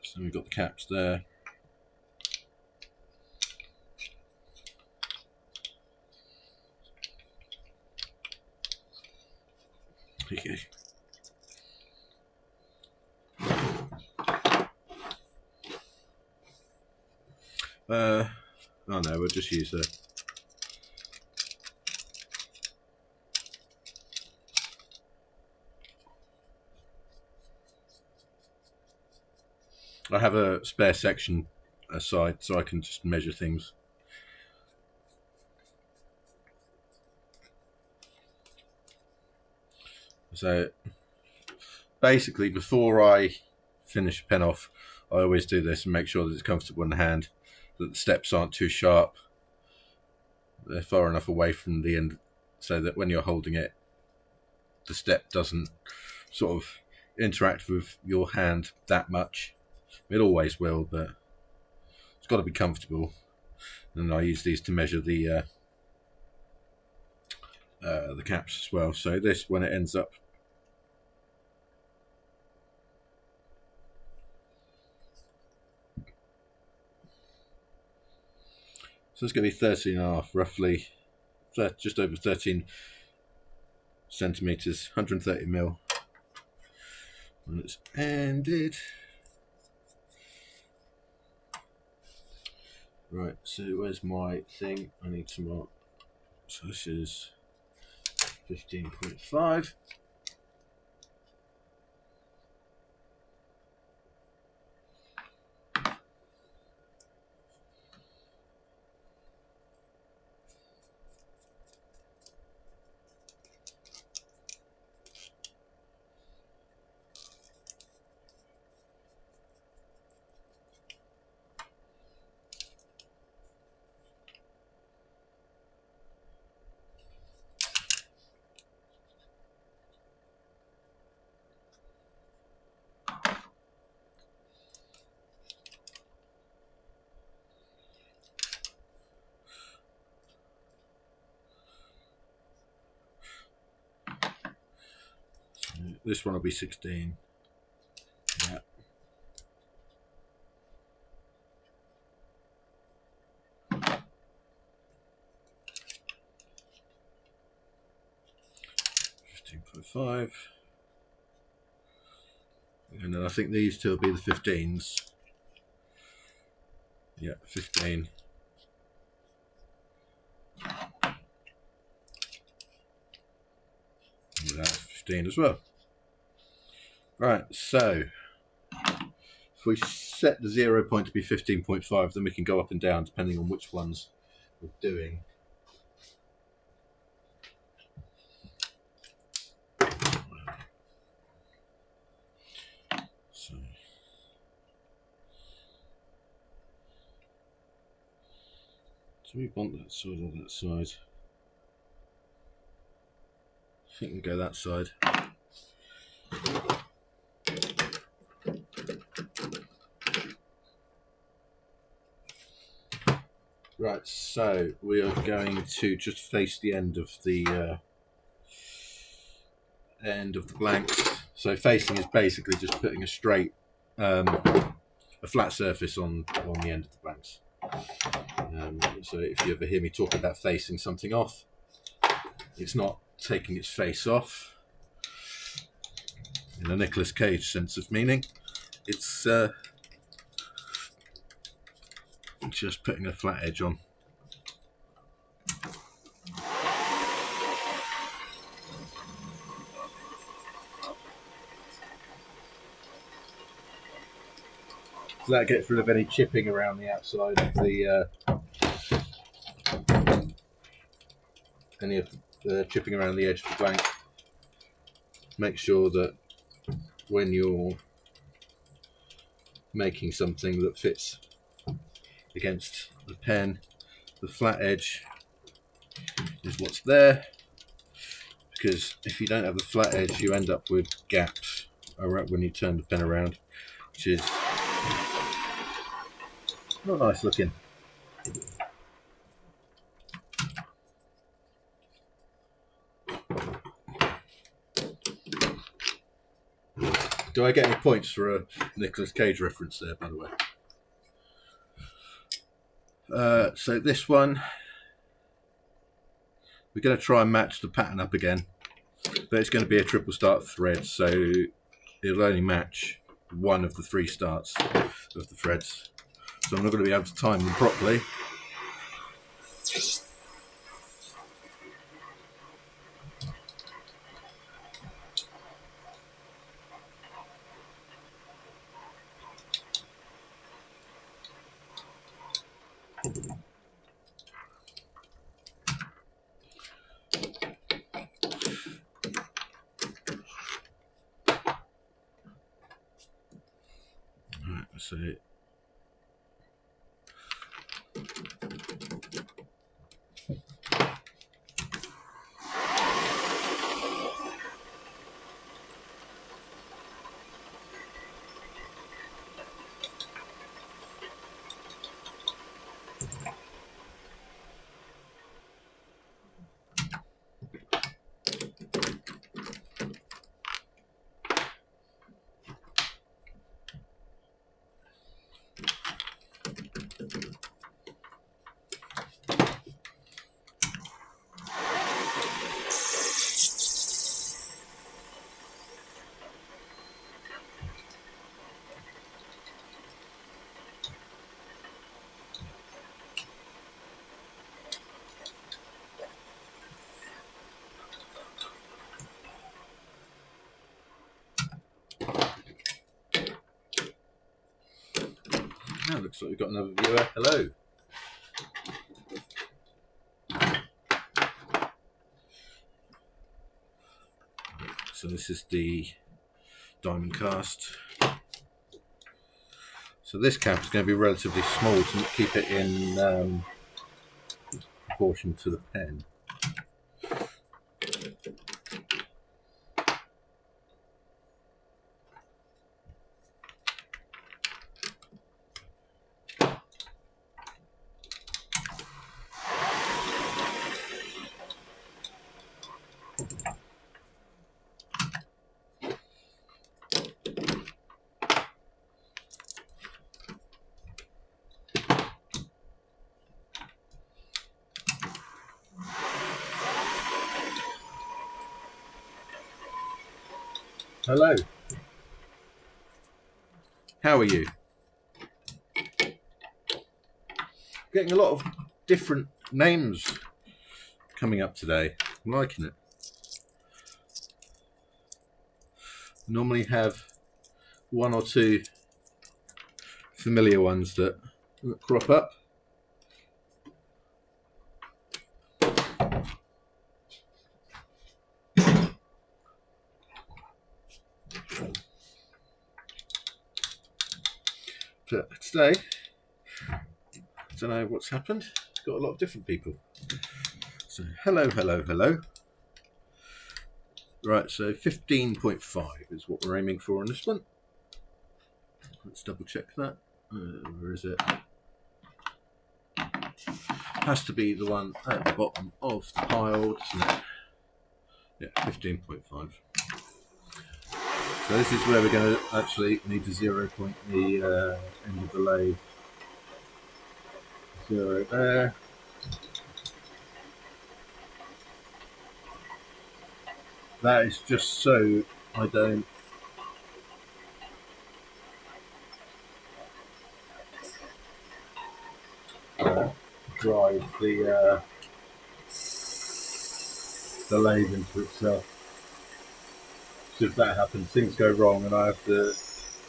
So we've got the caps there. Okay. Oh no, we'll just use the I have a spare section aside so I can just measure things. So basically, before I finish a pen off, I always do this and make sure that it's comfortable in the hand, that the steps aren't too sharp, they're far enough away from the end so that when you're holding it, the step doesn't sort of interact with your hand that much. It always will, but it's got to be comfortable. And I use these to measure the caps as well. So this, when it ends up so it's going to be 13.5 roughly, just over 13 centimeters, 130 mil. And it's ended. Right, so where's my thing? I need to mark. So this is 15.5. This one will be 16. Yeah. .5, and then I think these two will be the 15s. Yeah, 15. And that's 15 as well. Right, so if we set the 0 point to be 15.5, then we can go up and down depending on which ones we're doing. So do we want that side or that side? I think we go that side. Right, so we are going to just face the end of the blanks. So facing is basically just putting a straight, a flat surface on the end of the blanks. So if you ever hear me talk about facing something off, it's not taking its face off in a Nicolas Cage sense of meaning. It's just putting a flat edge on. So that gets rid of any chipping around the outside of the any of the chipping around the edge of the blank. make sure that when you're making something that fits against the pen, the flat edge is what's there, because if you don't have the flat edge you end up with gaps around when you turn the pen around, which is not nice looking. Do I get any points for a Nicolas Cage reference there, by the way? So this one, we're going to try and match the pattern up again, but it's going to be a triple start thread, so it'll only match one of the 3 starts of the threads. So I'm not going to be able to time them properly. Right, so now looks like we've got another viewer. Hello. So this is the diamond cast. So this cap is going to be relatively small to keep it in proportion to the pen. Hello. How are you? Getting a lot of different names coming up today. I'm liking it. Normally have 1 or 2 familiar ones that crop up. But today, I don't know what's happened. Got a lot of different people. So hello, hello, hello. Right, so 15.5 is what we're aiming for on this one. Let's double check that. Where is it? Has to be the one at the bottom of the pile, doesn't it? Yeah, 15.5. So this is where we're going to actually need to 0 point the end of the lathe. 0 there. That is just so I don't drive the lathe into itself. So if that happens, things go wrong and I have to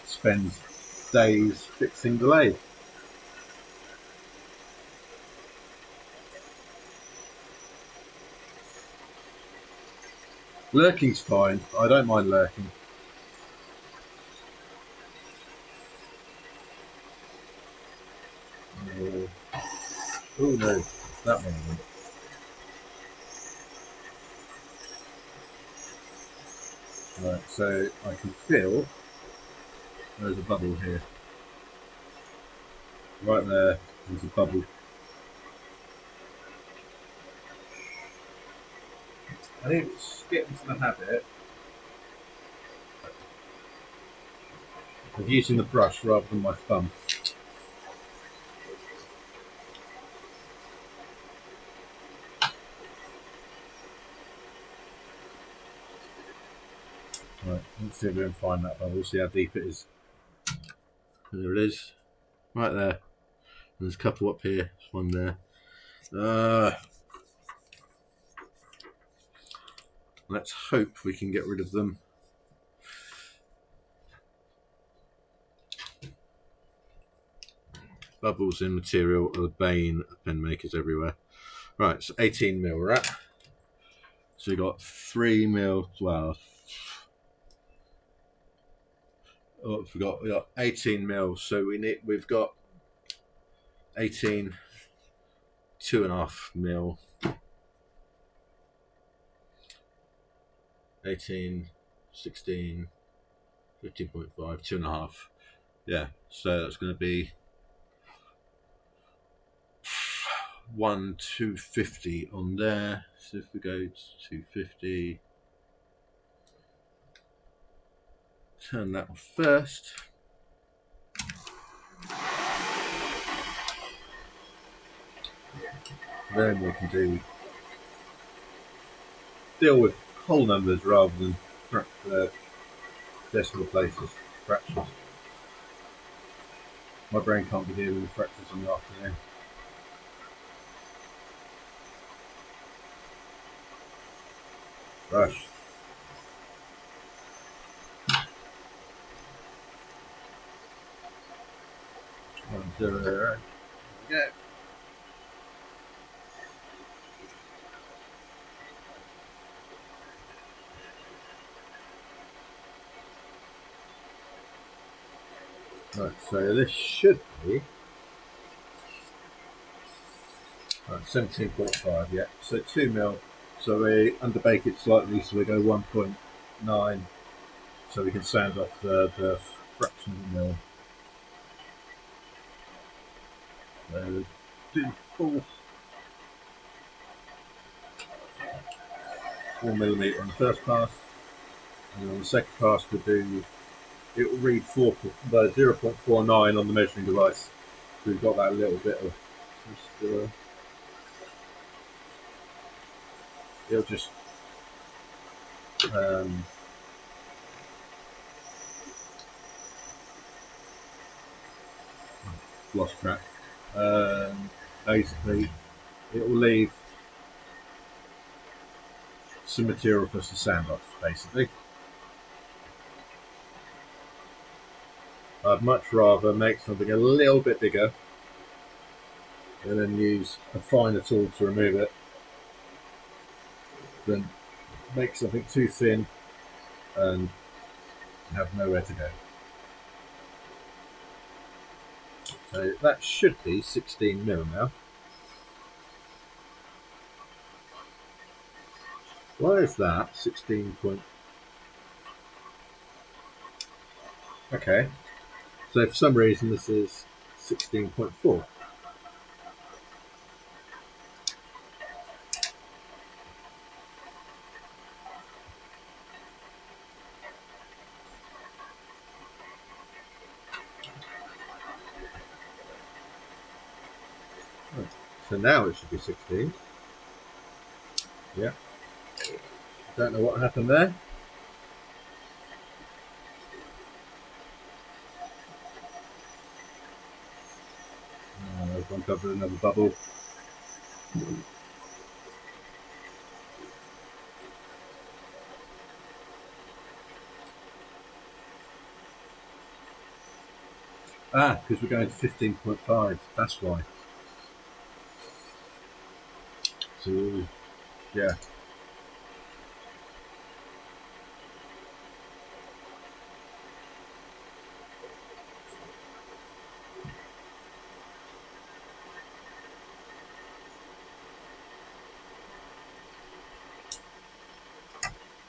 spend days fixing the lathe. Lurking's fine. I don't mind lurking. Oh no, that one went. Right, so I can feel there's a bubble here. Right there's a bubble. I need to get into the habit of using the brush rather than my thumb. Right, let's see if we can find that bubble, see how deep it is. There it is. Right there. There's a couple up here, there's one there. Let's hope we can get rid of them. Bubbles in material are the bane of pen makers everywhere. Right, so 18 mil we're at. So we got 3 mil. Well, we got 18 mil. So we've got 18, 2.5 mil. 18, 16, 15.5, 2.5. Yeah, so that's going to be 250 on there. So if we go to 250, turn that off first. Then we can deal with whole numbers rather than decimal places, fractions. My brain can't be dealing with fractions in the afternoon. Rush. There we go. Right, so this should be 17.5, yeah. So 2 mil. So we underbake it slightly, so we go 1.9, so we can sand off the fraction of a mil. Do 4mm on the first pass, and on the second pass it will read 0.49 on the measuring device. So we've got that little bit of it'll just lost track. Basically, it will leave some material for us to sand off. Basically, I'd much rather make something a little bit bigger and then use a finer tool to remove it than make something too thin and have nowhere to go. So that should be 16 mil now. Why is that 16 point? Okay, so for some reason this is 16.4. So now it should be 16. Yeah. Don't know what happened there. I've uncovered another bubble. Because we're going to 15.5. That's why. So, yeah.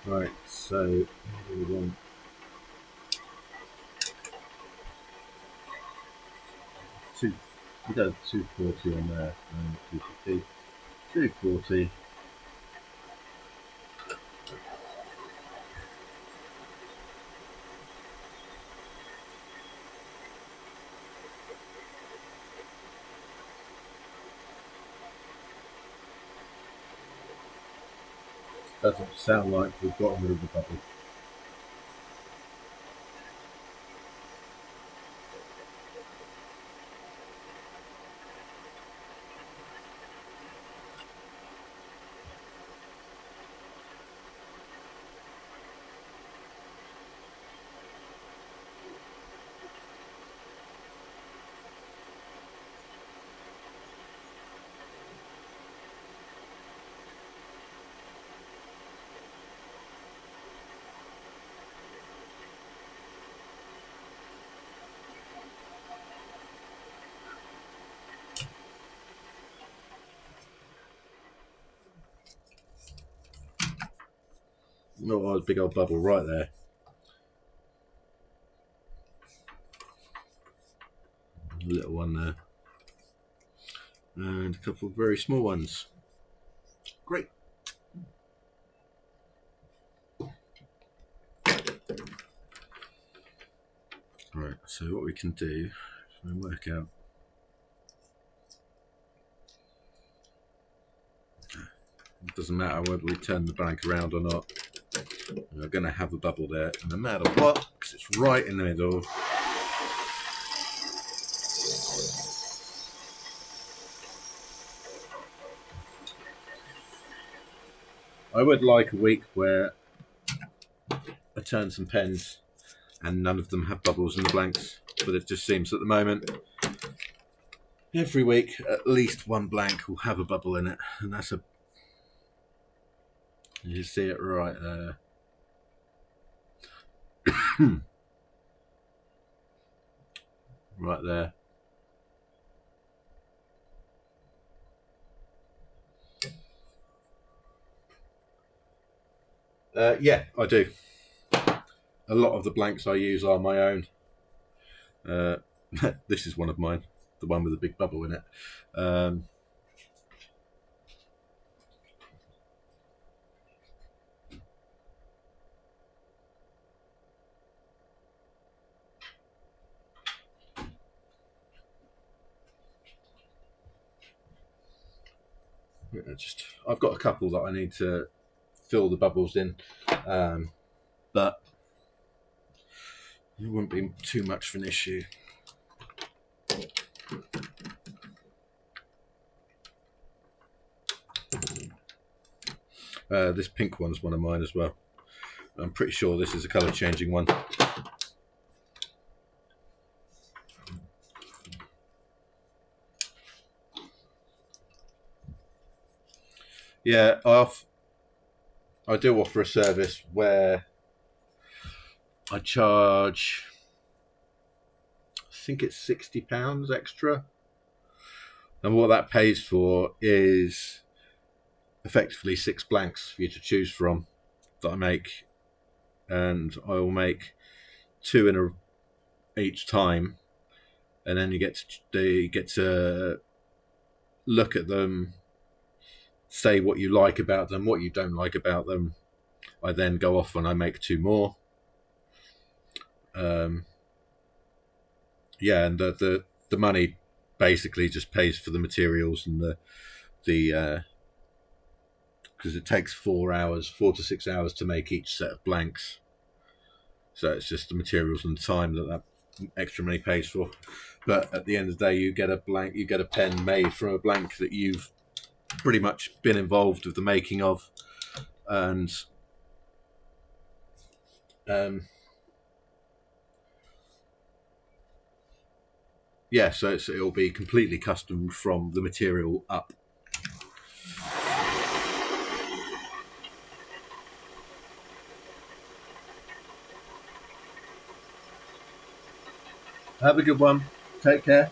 Right, so we want two. We got 240 on there, and 250, 240. Doesn't sound like we've gotten rid of the bubble. Oh, a big old bubble right there. A little one there. And a couple of very small ones. Great. Right, so what we can do is work out. It doesn't matter whether we turn the blank around or not. We're going to have a bubble there, no matter what, because it's right in the middle. I would like a week where I turn some pens and none of them have bubbles in the blanks, but it just seems at the moment every week at least one blank will have a bubble in it, and that's a, you see it right there. Right there. Yeah, I do. A lot of the blanks I use are my own. This is one of mine, the one with the big bubble in it. I've got a couple that I need to fill the bubbles in, but it wouldn't be too much of an issue. This pink one's one of mine as well. I'm pretty sure this is a colour changing one. Yeah, I do offer a service where I charge, I think it's £60 extra, and what that pays for is effectively 6 blanks for you to choose from that I make, and I will make 2 in each time, and then you get to look at them, say what you like about them, what you don't like about them. I then go off and I make 2 more. Yeah, and the money basically just pays for the materials and the because it takes 4 to 6 hours to make each set of blanks. So it's just the materials and the time that extra money pays for. But at the end of the day, you get a blank, you get a pen made from a blank that you've pretty much been involved with the making of, and yeah, so it'll be completely custom from the material up. Have a good one. Take care.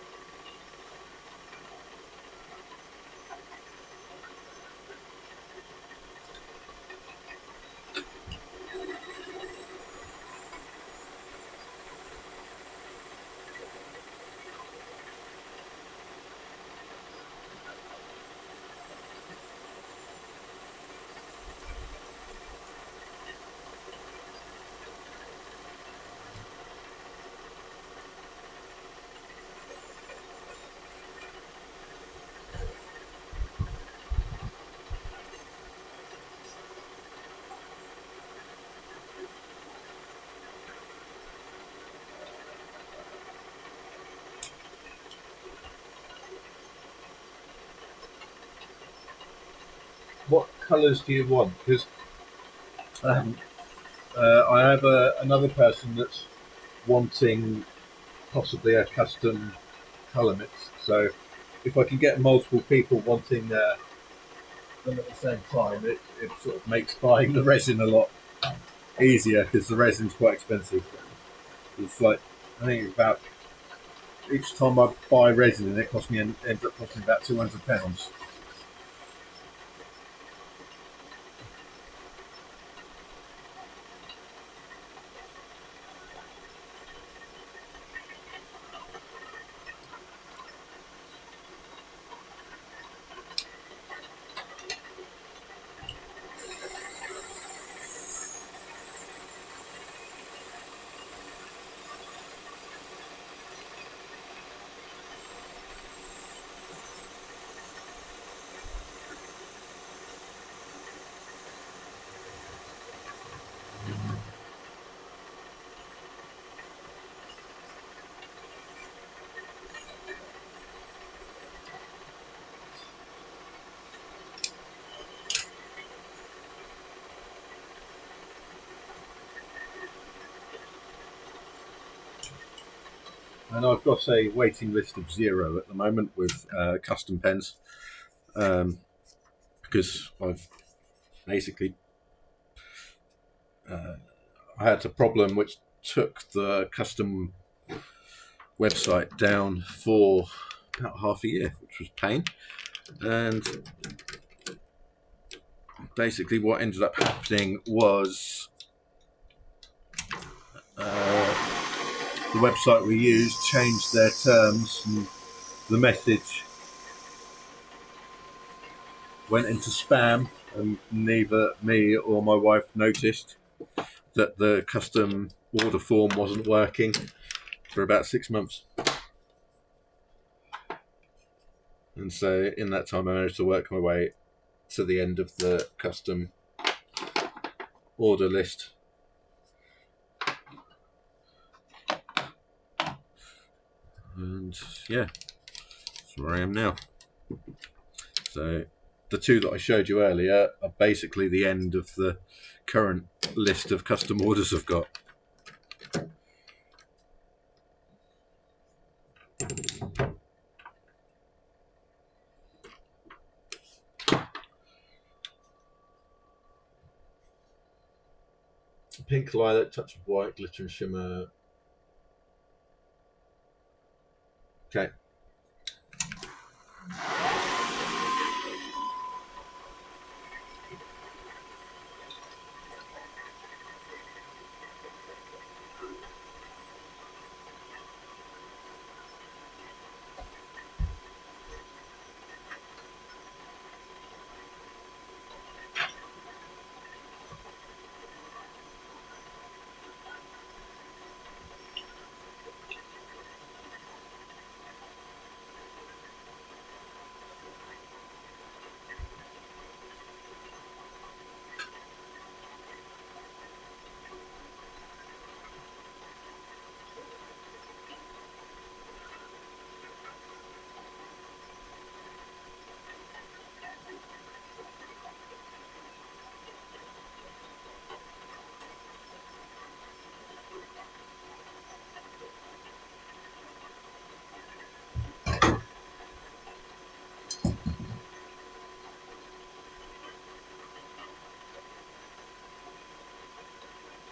what colours do you want? Because um, I have another person that's wanting possibly a custom colour mix. So if I can get multiple people wanting them at the same time, it sort of makes buying the resin a lot easier because the resin's quite expensive. It's like I think it's about each time I buy resin, and it costs me ends up costing about £200. And I've got a waiting list of 0 at the moment with custom pens because I've basically I had a problem which took the custom website down for about half a year, which was pain. And basically, what ended up happening was the website we used changed their terms, and the message went into spam, and neither me or my wife noticed that the custom order form wasn't working for about 6 months. And so in that time, I managed to work my way to the end of the custom order list. And yeah, that's where I am now. So the 2 that I showed you earlier are basically the end of the current list of custom orders I've got. Pink lilac, touch of white, glitter and shimmer. Okay.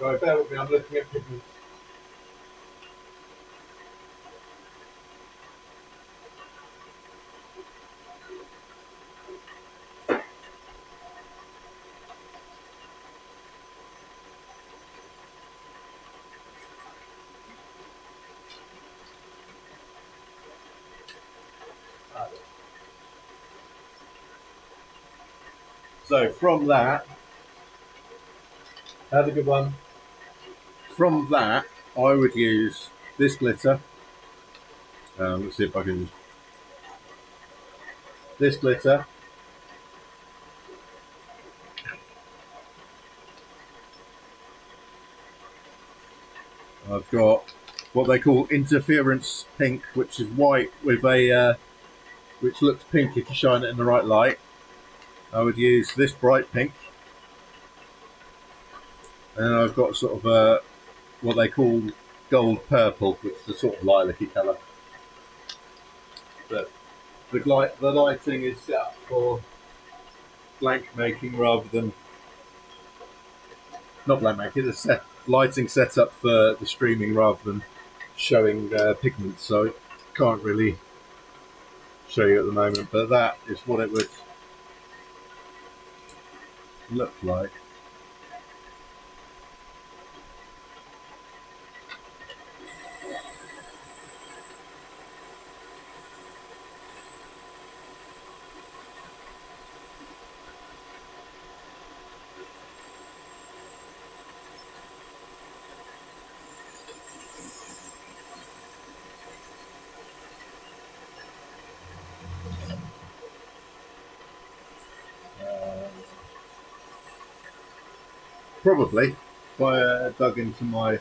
Right, bear with me, I'm looking at pigments. So from that, have a good one. From that, I would use this glitter. Let's see if I can use this glitter. I've got what they call interference pink, which is white with a which looks pink if you shine it in the right light. I would use this bright pink, and then I've got sort of a what they call gold purple, which is a sort of lilac-y colour. But the lighting is set up for blank making rather than not blank making. The lighting set up for the streaming rather than showing pigments. So it can't really show you at the moment. But that is what it would look like. Probably, if I dug into my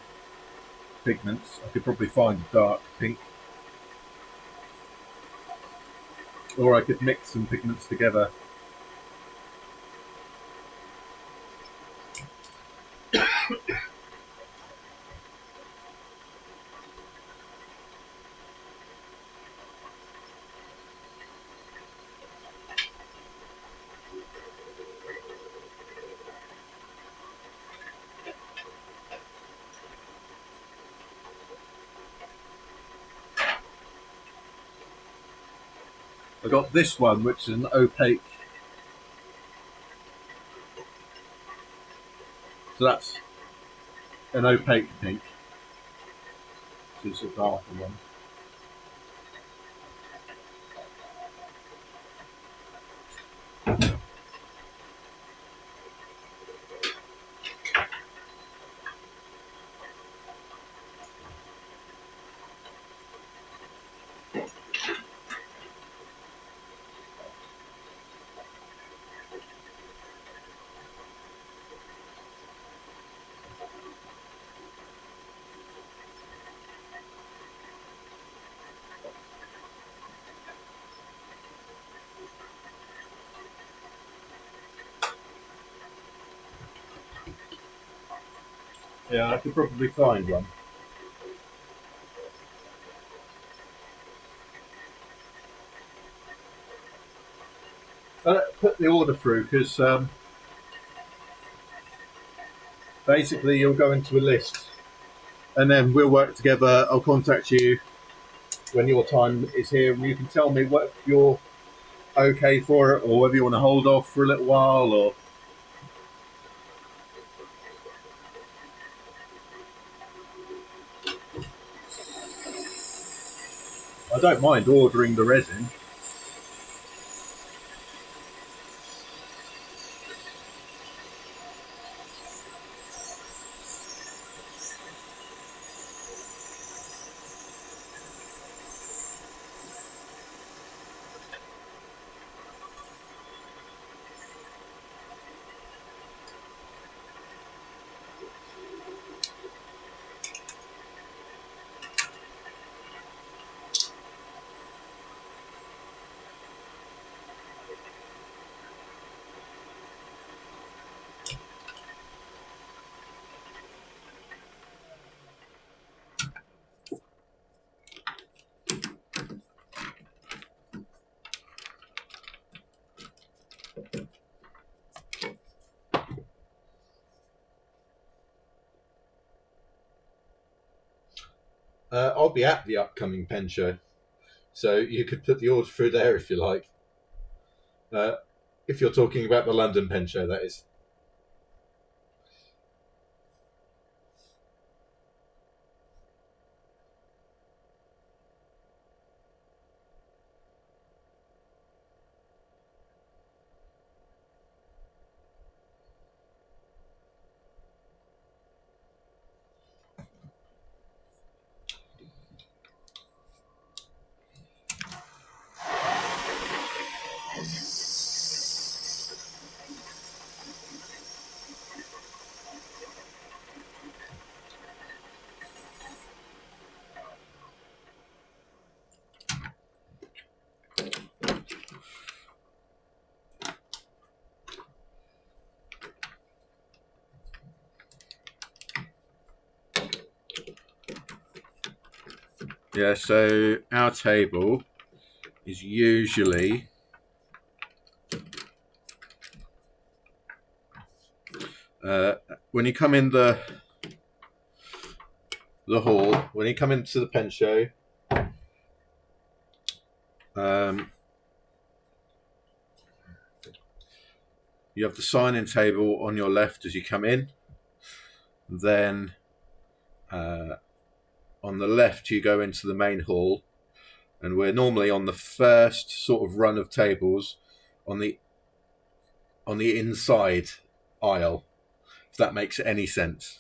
pigments, I could probably find a dark pink, or I could mix some pigments together. I got this one, which is an opaque. So that's an opaque pink, which is a darker one. Yeah, I could probably find one. Put the order through because basically you'll go into a list and then we'll work together. I'll contact you when your time is here and you can tell me what you're okay for it or whether you want to hold off for a little while or I don't mind ordering the resin. I'll be at the upcoming pen show, so you could put the order through there if you like. If you're talking about the London pen show, that is. Yeah, so our table is usually when you come in the hall, when you come into the pen show, you have the sign-in table on your left as you come in. Then on the left, you go into the main hall, and we're normally on the first sort of run of tables on the inside aisle, if that makes any sense.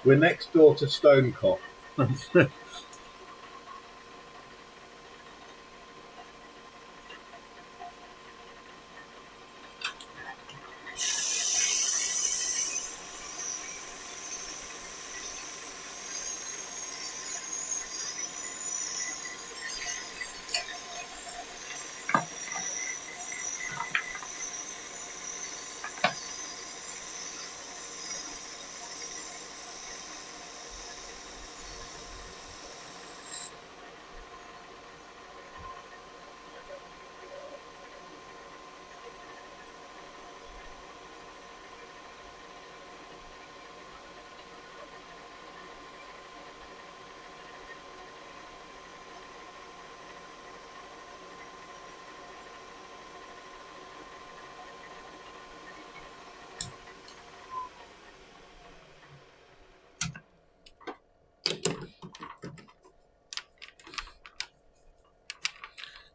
We're next door to Stonecop.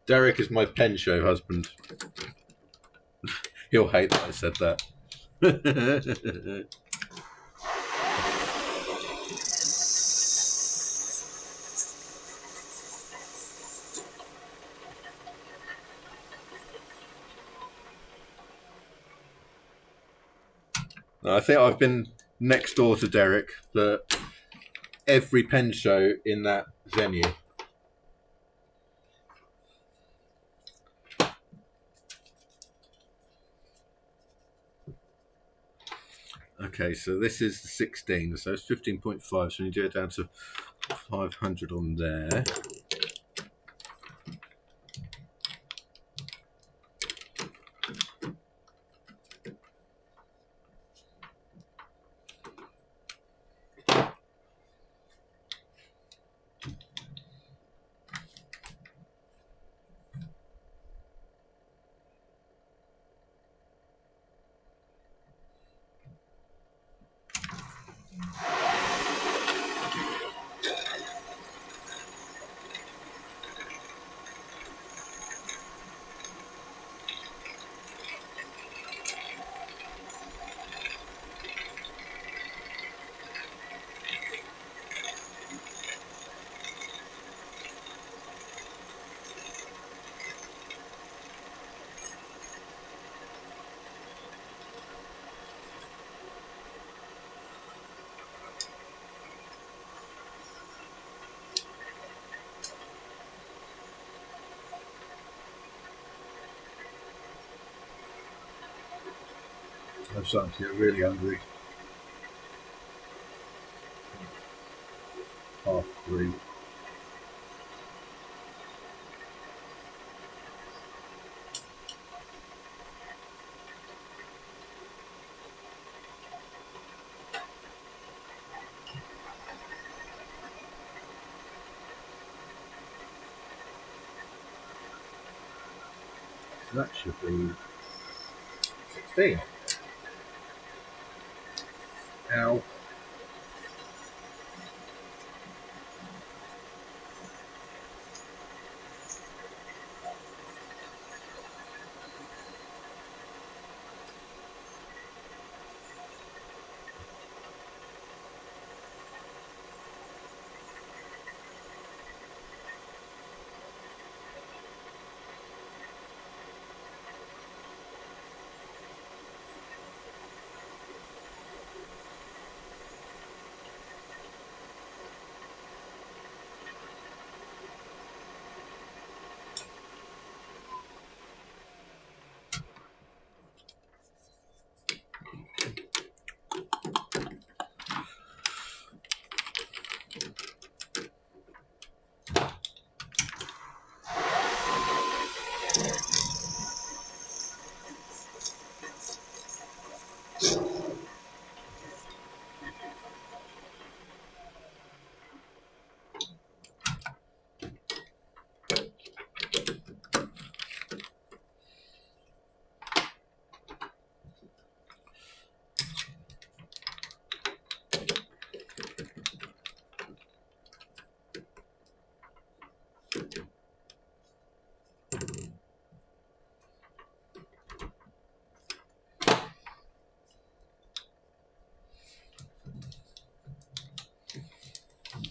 Derek is my pen show husband. He'll hate that I said that. I think I've been next door to Derek for every pen show in that venue. Okay, so this is the 16, so it's 15.5, so when you do it down to 500 on there. I'm starting to get really hungry. 3:30. So that should be 16. Ow.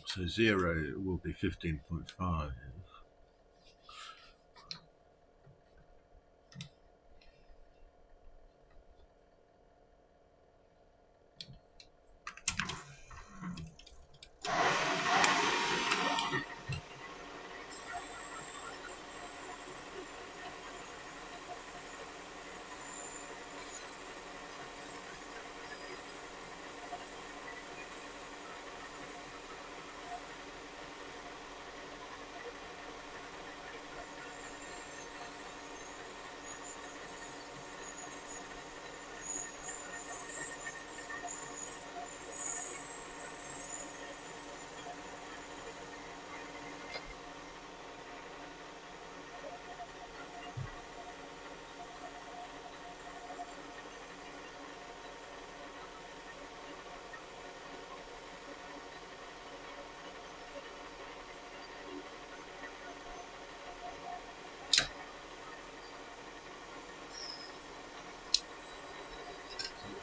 So 0 will be 15.5.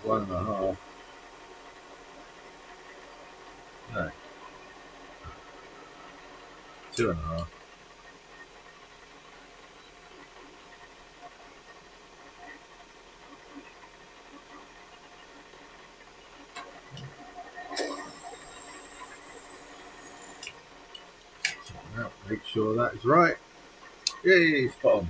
So 1.5. No. 2.5. Now, make sure that is right. Yay, spot on.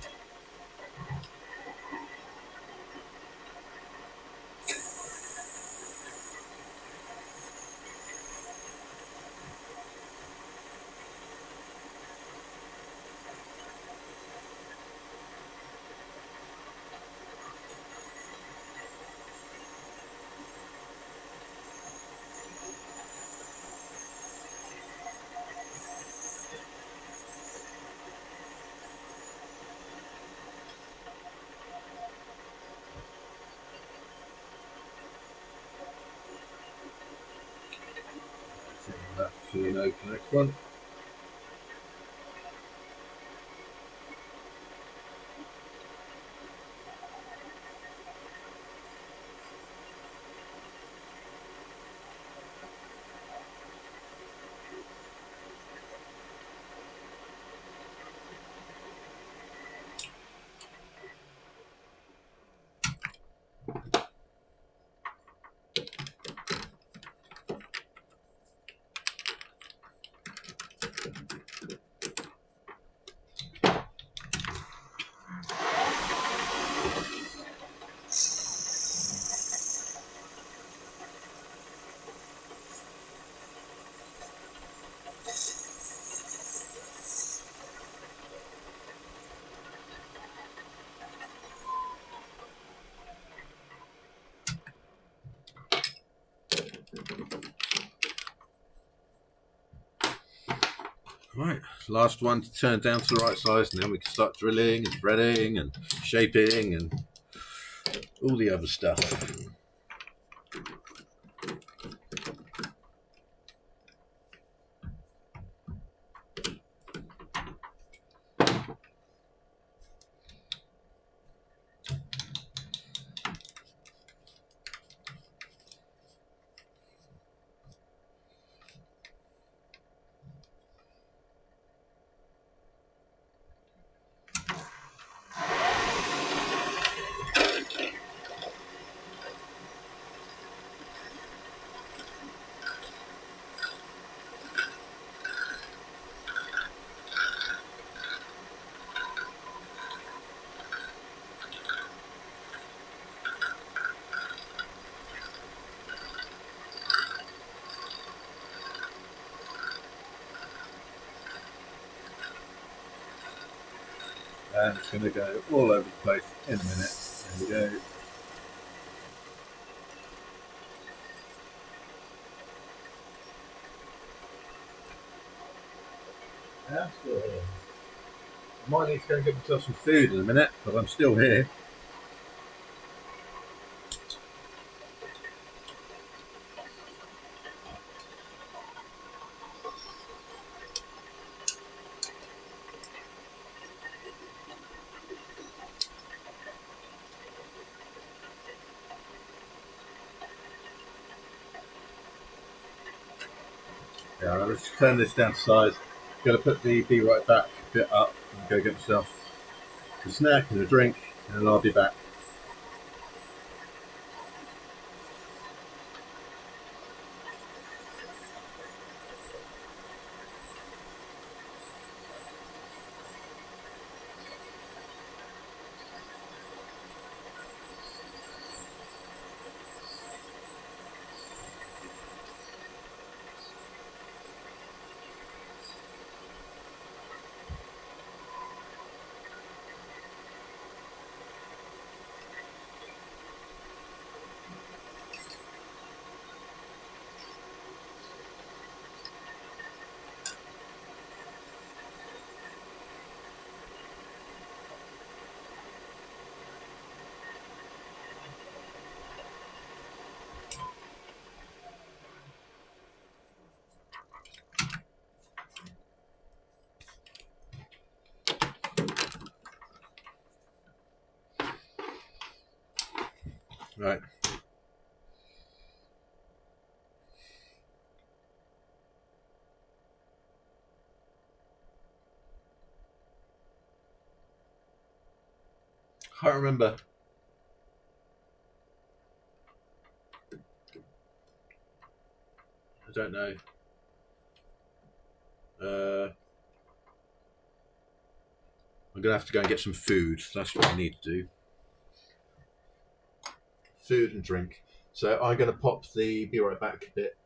Send that to an open next one. Right, last one to turn down to the right size, and then we can start drilling and threading and shaping and all the other stuff. And it's going to go all over the place in a minute. There we go. Yeah, I'm still here. I might need to go and get myself some food in a minute, but I'm still here. Yeah, let's turn this down to size. Got to put the Be Right Back bit up and go get myself a snack and a drink, and I'll be back. Right. Can't remember. I don't know. I'm going to have to go and get some food. That's what I need to do. Food and drink. So I'm going to pop the Be Right Back bit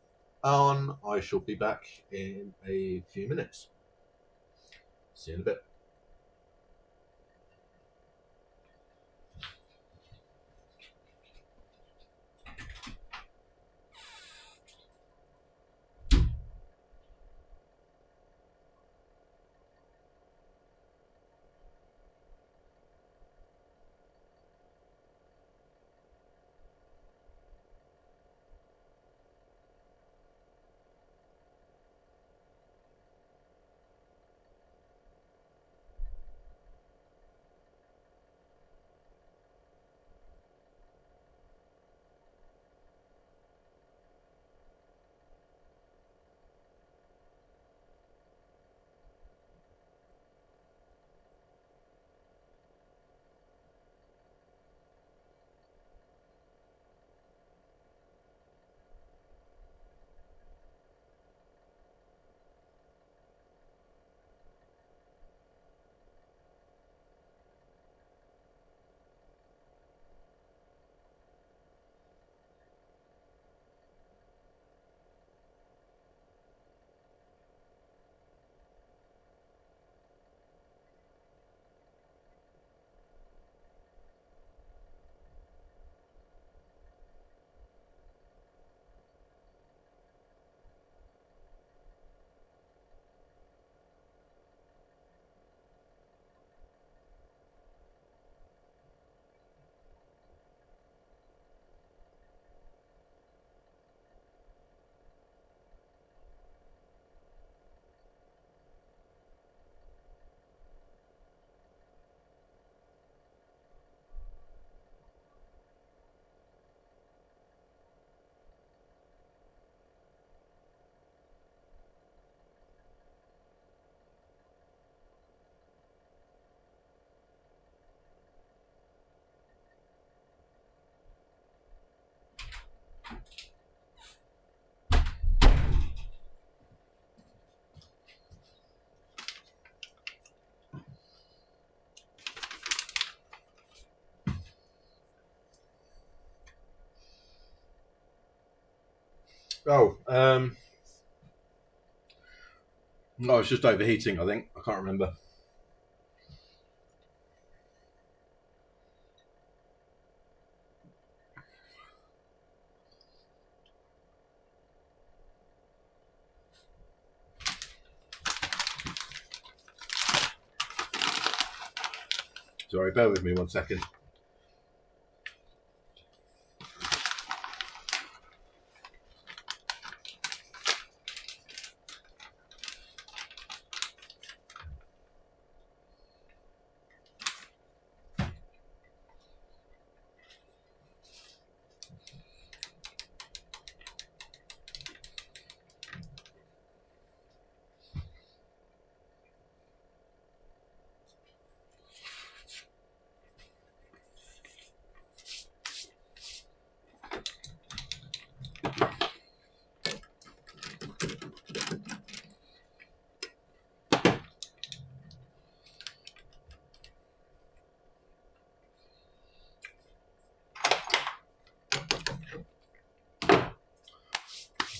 on. I shall be back in a few minutes. See you in a bit. Oh, no, it's just overheating, I think. I can't remember. Sorry, bear with me 1 second.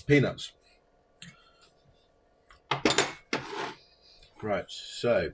Peanuts. Right, so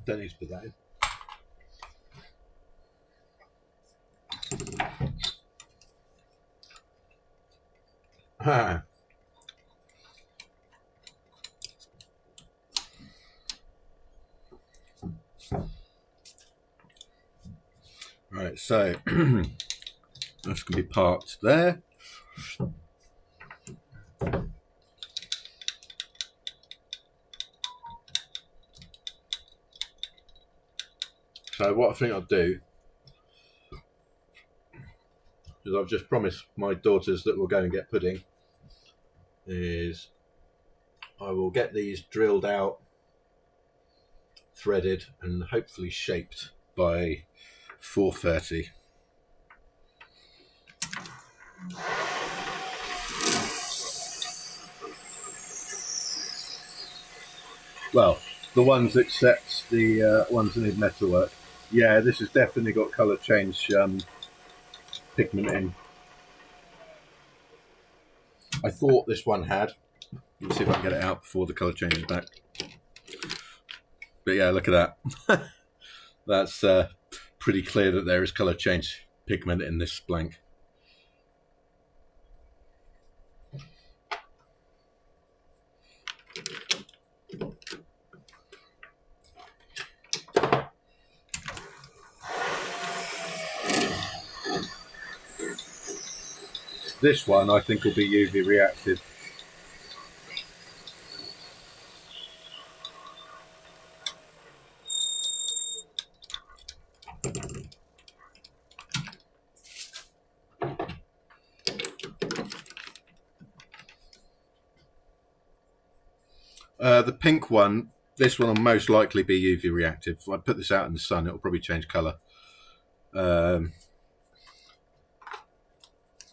don't need to put that in. Ah. Right, so that's going to be parked there. So what I think I'll do is I've just promised my daughters that we'll go and get pudding. Is I will get these drilled out, threaded, and hopefully shaped by 4:30. Well, the ones except the ones that need metalwork. Yeah, this has definitely got colour change pigment in. I thought this one had. Let's see if I can get it out before the colour changes back. But yeah, look at that. That's pretty clear that there is colour change pigment in this blank. This one I think will be UV reactive. The pink one, this one will most likely be UV reactive. If I put this out in the sun, it'll probably change colour.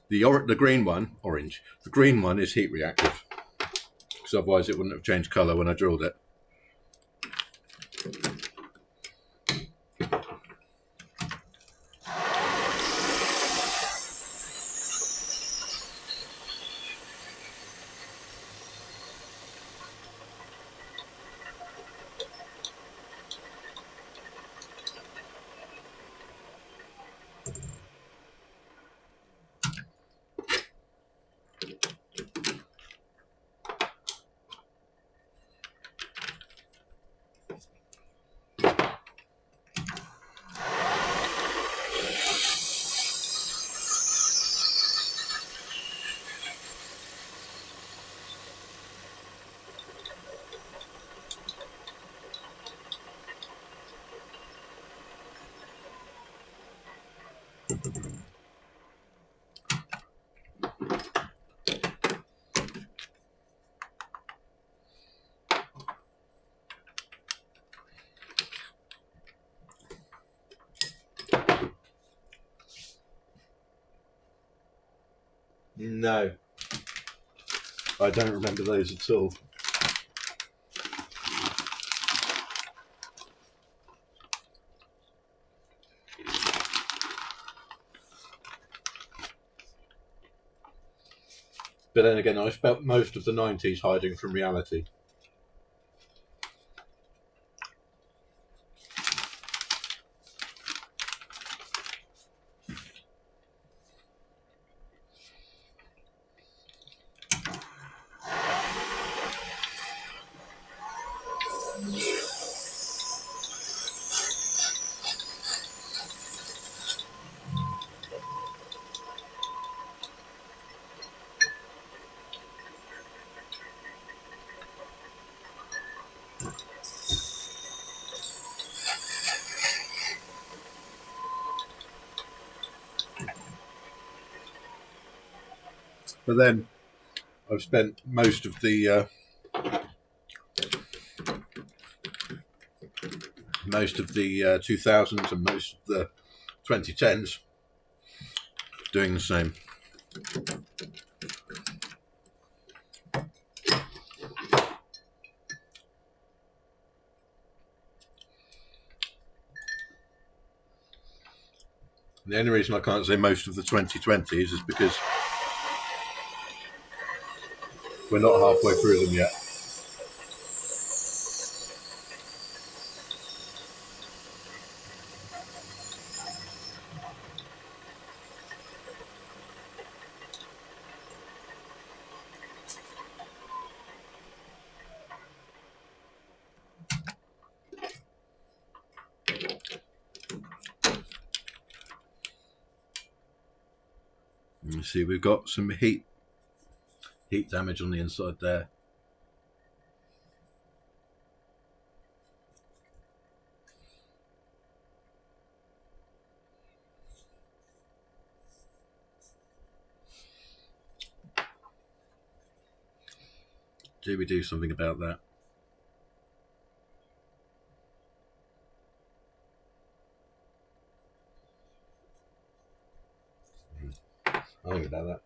The green one, orange. The green one is heat reactive, because otherwise it wouldn't have changed colour when I drilled it. No, I don't remember those at all. But then again, I spent most of the 90s hiding from reality. But then I've spent most of the 2000s and most of the 2010s doing the same. And the only reason I can't say most of the 2020s is because we're not halfway through them yet. You see, we've got some heat damage on the inside there. Do we do something about that? I think about that.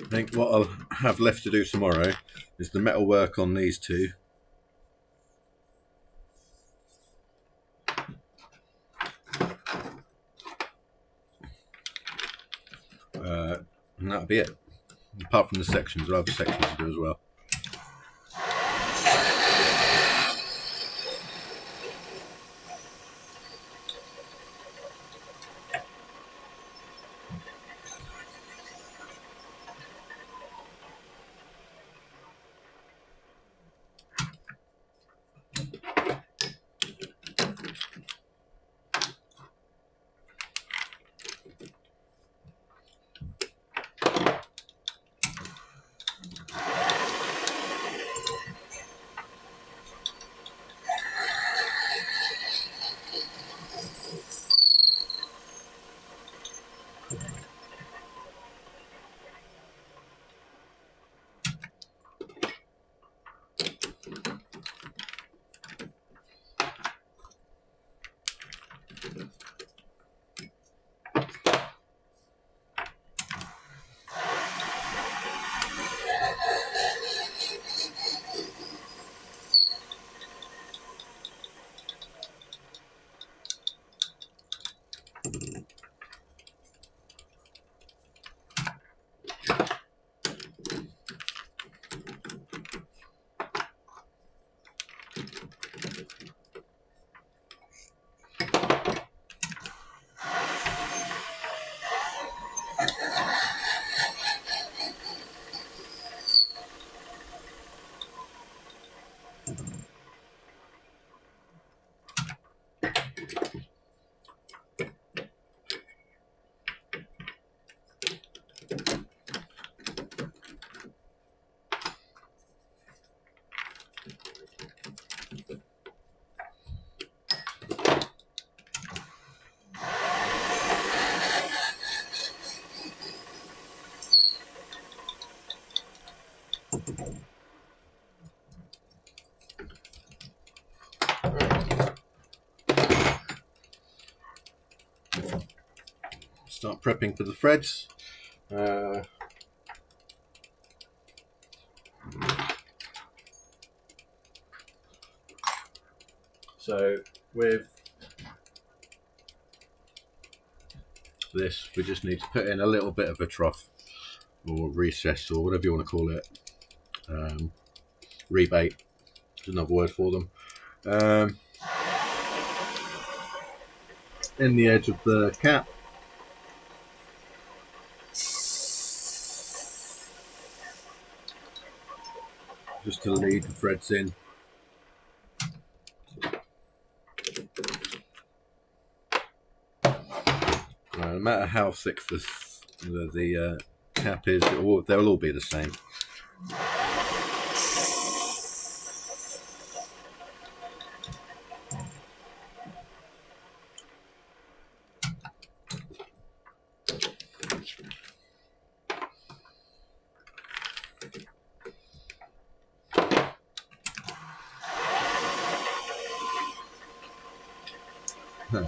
I think what I'll have left to do tomorrow is the metal work on these two. And that'll be it. Apart from the sections, there are other sections to do as well. Start prepping for the threads. So with this, we just need to put in a little bit of a trough or recess or whatever you want to call it. Rebate is another word for them. In the edge of the cap. Just to lead the threads in. No matter how thick the cap is, they'll all be the same. Huh.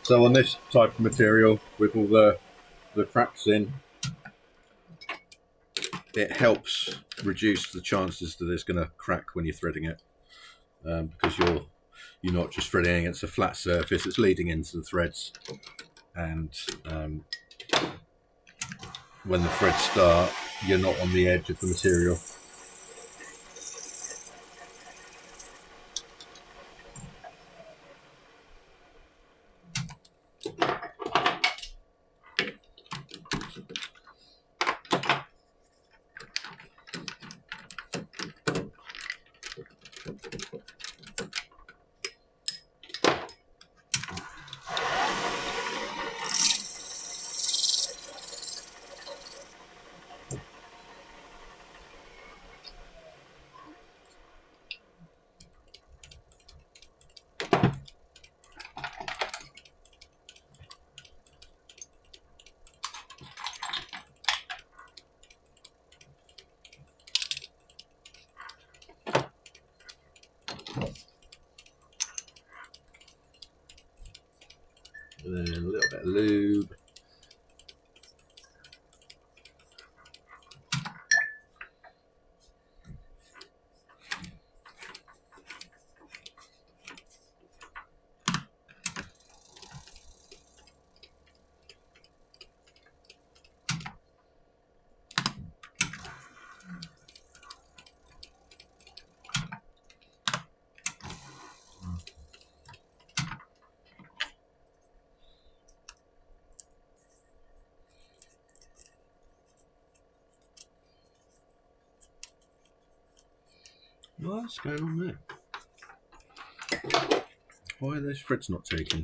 So on this type of material, with all the cracks in, it helps reduce the chances that it's going to crack when you're threading it, because you're not just threading against a flat surface; it's leading into the threads, and when the threads start, you're not on the edge of the material. And then a little bit of lube. What's going on there? Why are those threads not taken?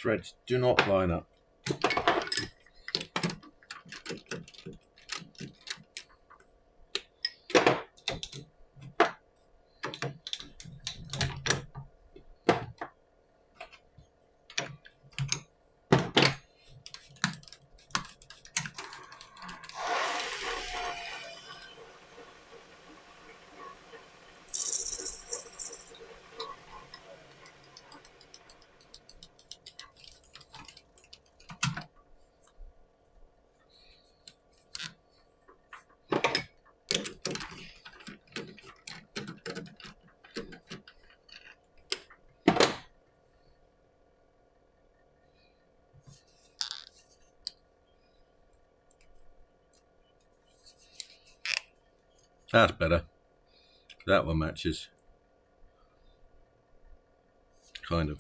Threads do not line up. That's better. That one matches. Kind of.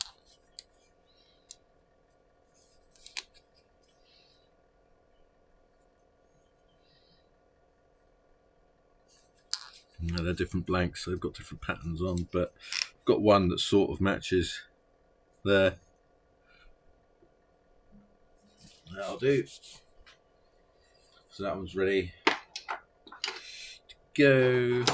No, they're different blanks, so they've got different patterns on, but I've got one that sort of matches there. That'll do. So that one's ready to go.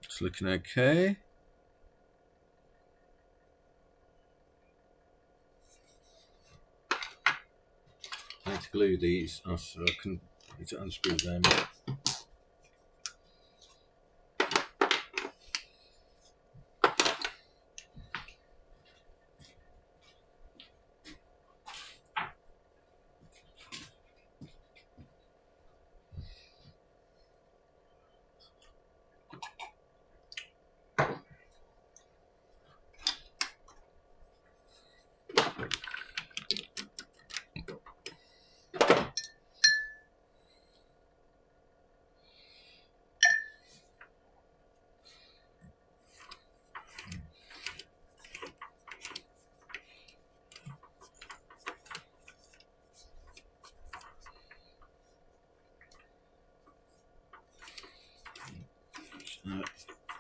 It's looking okay. I need to glue these so I need to unscrew them.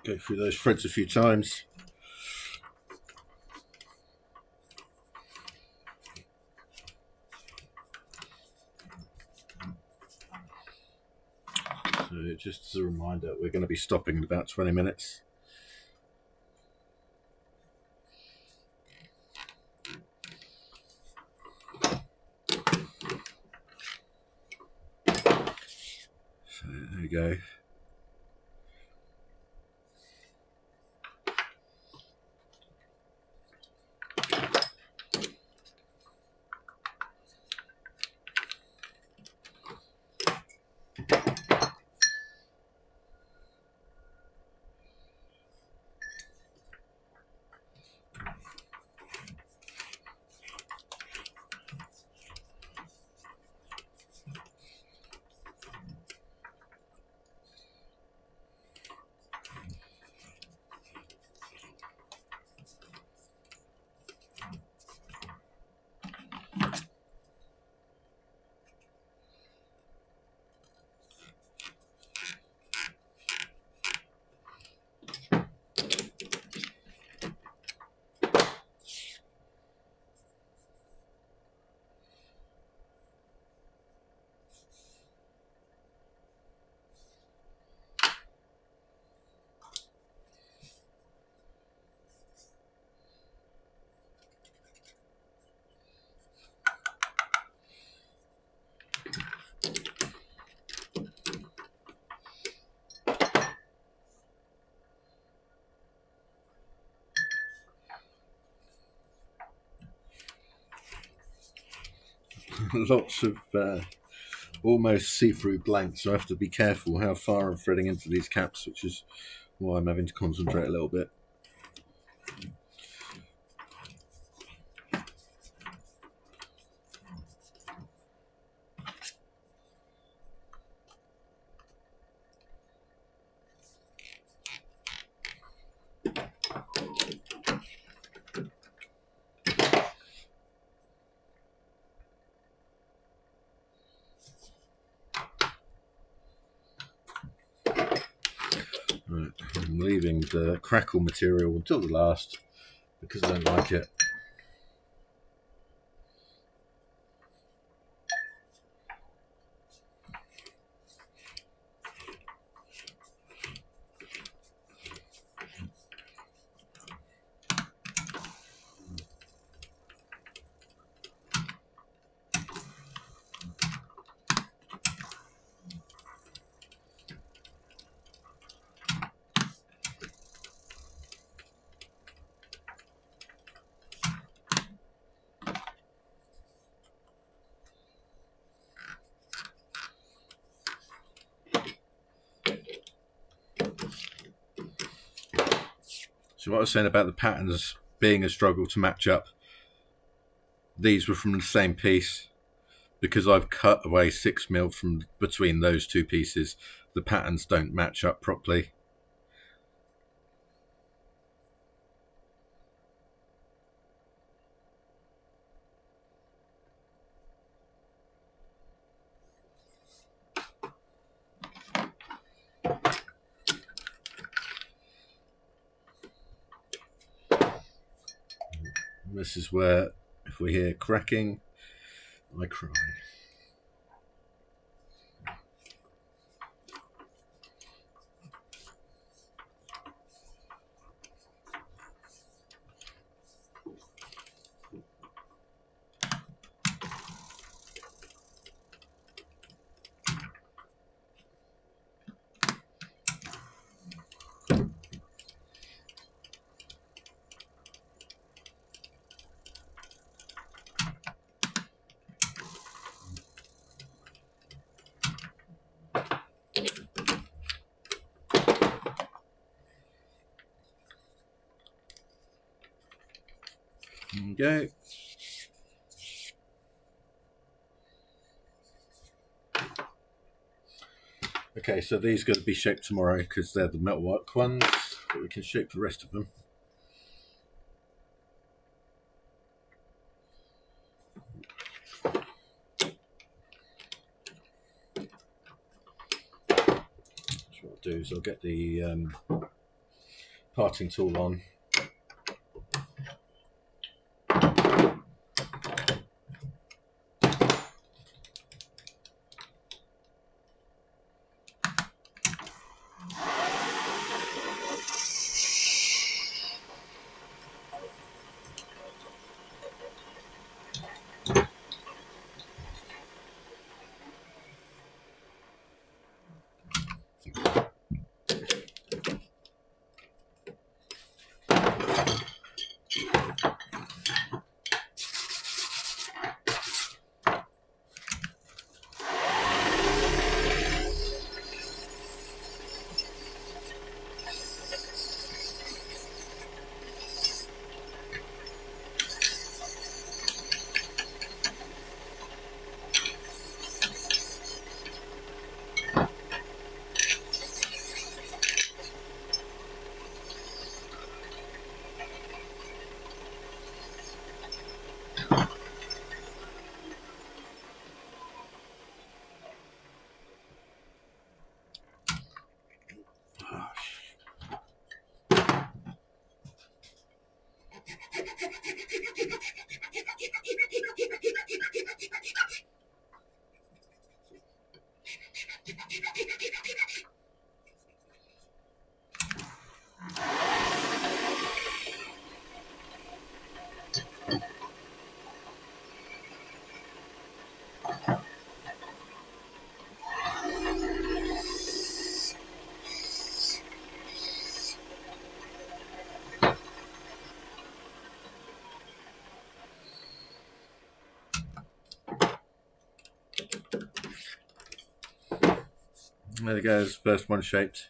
Go through those threads a few times. So just as a reminder, we're going to be stopping in about 20 minutes. So there we go. Lots of almost see-through blanks, so I have to be careful how far I'm threading into these caps, which is why I'm having to concentrate a little bit. Right, I'm leaving the crackle material until the last because I don't like it. So what I was saying about the patterns being a struggle to match up, these were from the same piece. Because I've cut away 6mm from between those two pieces, the patterns don't match up properly. And this is where, if we hear cracking, I cry. There we go. Okay, so these are going to be shaped tomorrow because they're the metalwork ones, but we can shape the rest of them. So what I'll do is I'll get the parting tool on. There it goes, first one shaped.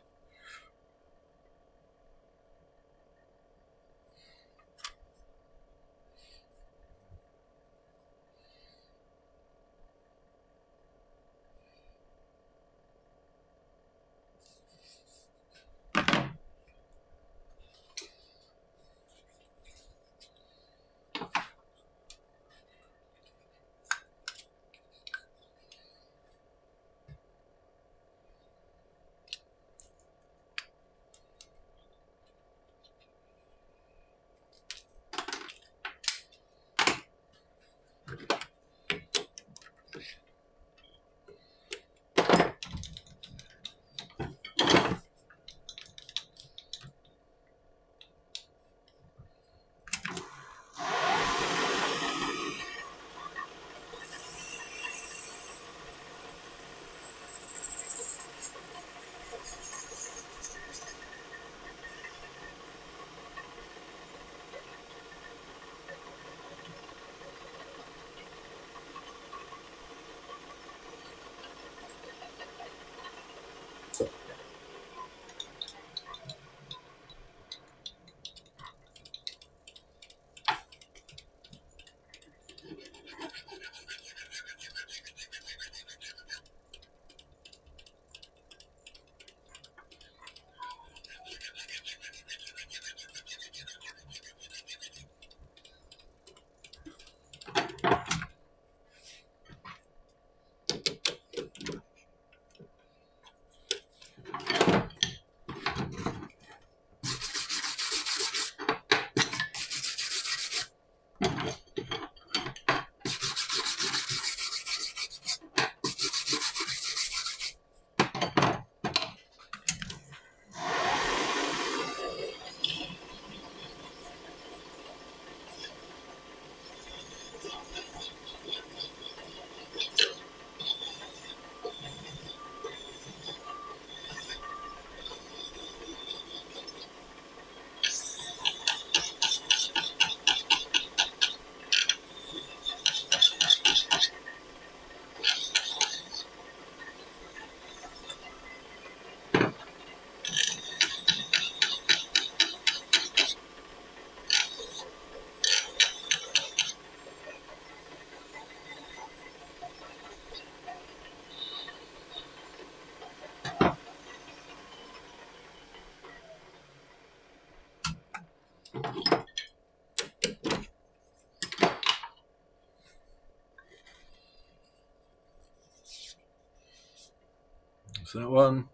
So that one.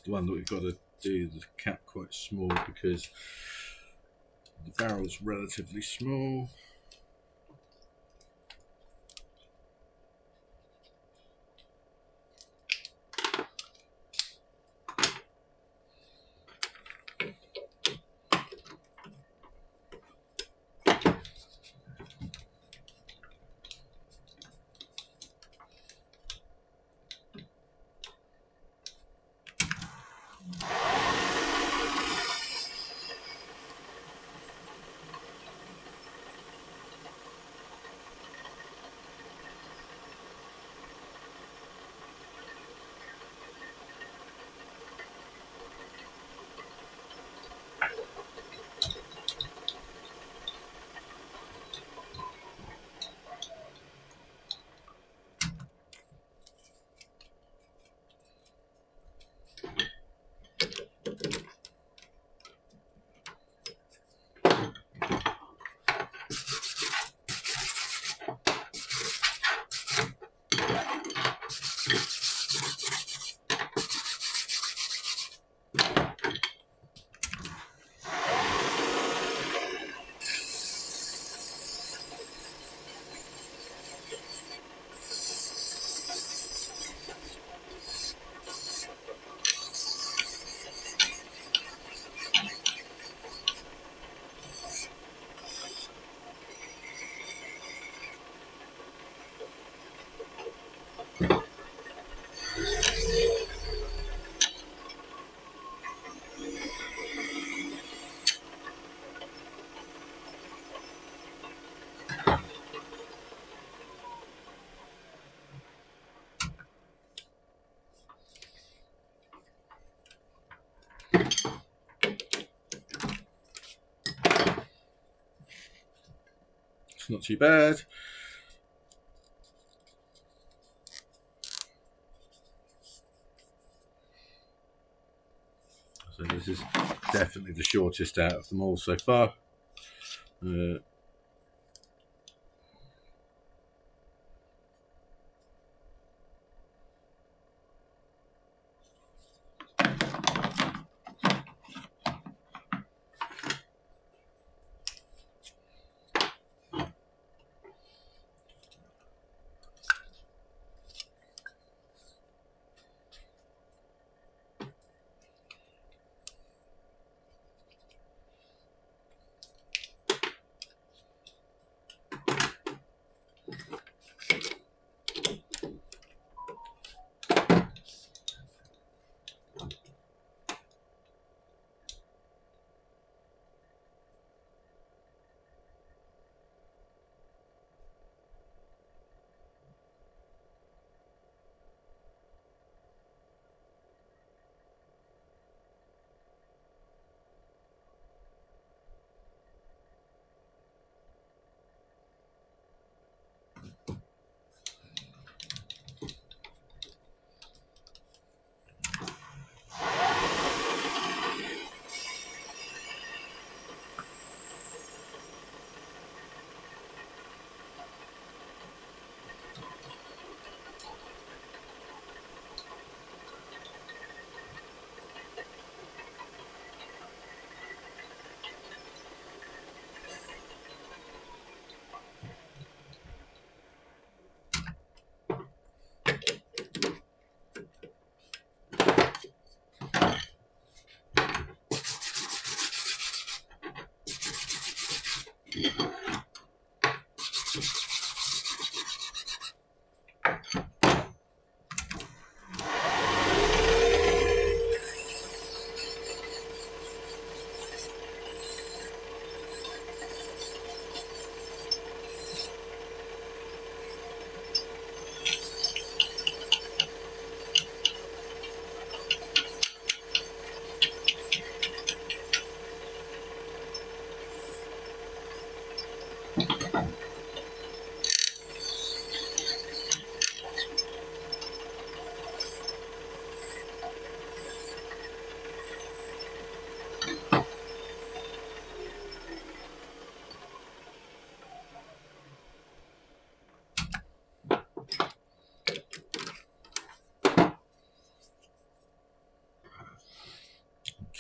the one that we've got to do the cap quite small because the barrel's relatively small. It's not too bad. So this is definitely the shortest out of them all so far.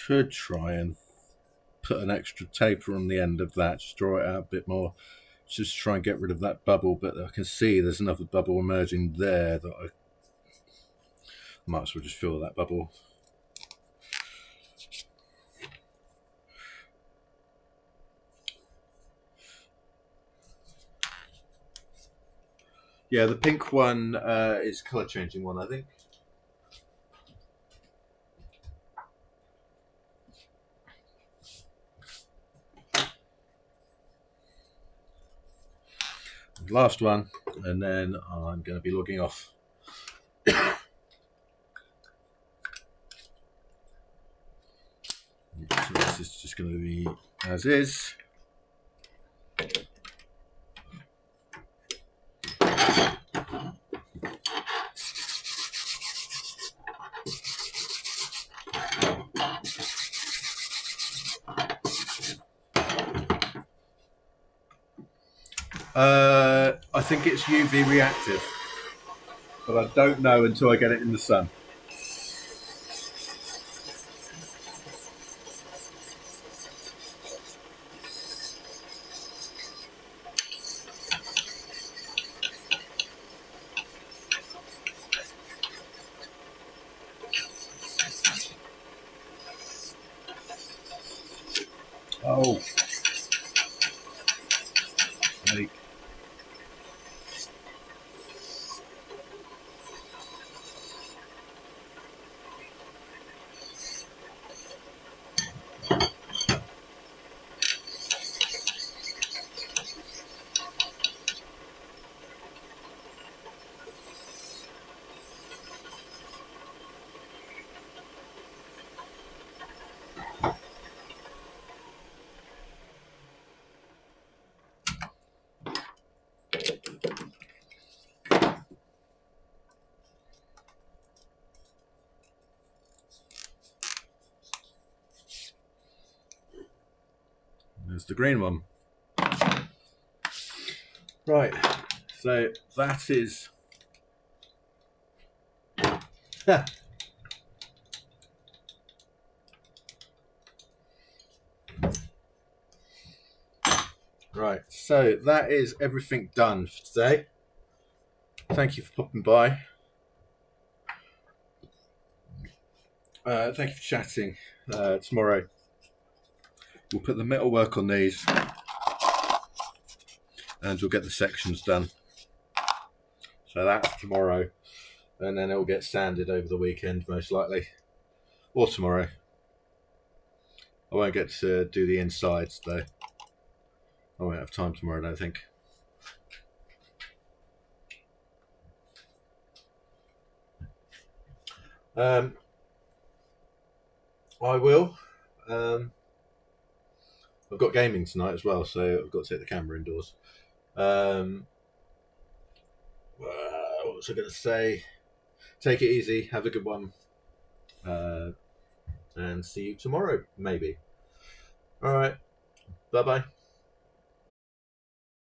could try and put an extra taper on the end of that, just draw it out a bit more, just try and get rid of that bubble. But I can see there's another bubble emerging there that I might as well just fill that bubble. Yeah, the pink one is colour changing one, I think. Last one, and then I'm going to be logging off. So this is just going to be as is. I think it's UV reactive, but I don't know until I get it in the sun. Oh. Like. There's the green one. Right, so that is right, so that is everything done for today. Thank you for popping by. Thank you for chatting. Tomorrow we'll put the metalwork on these and we'll get the sections done. So that's tomorrow, and then it'll get sanded over the weekend most likely, or tomorrow. I won't get to do the insides though. I won't have time tomorrow, I don't think. I will. I've got gaming tonight as well, so I've got to take the camera indoors. What was I going to say? Take it easy, have a good one, and see you tomorrow, maybe. All right, bye-bye.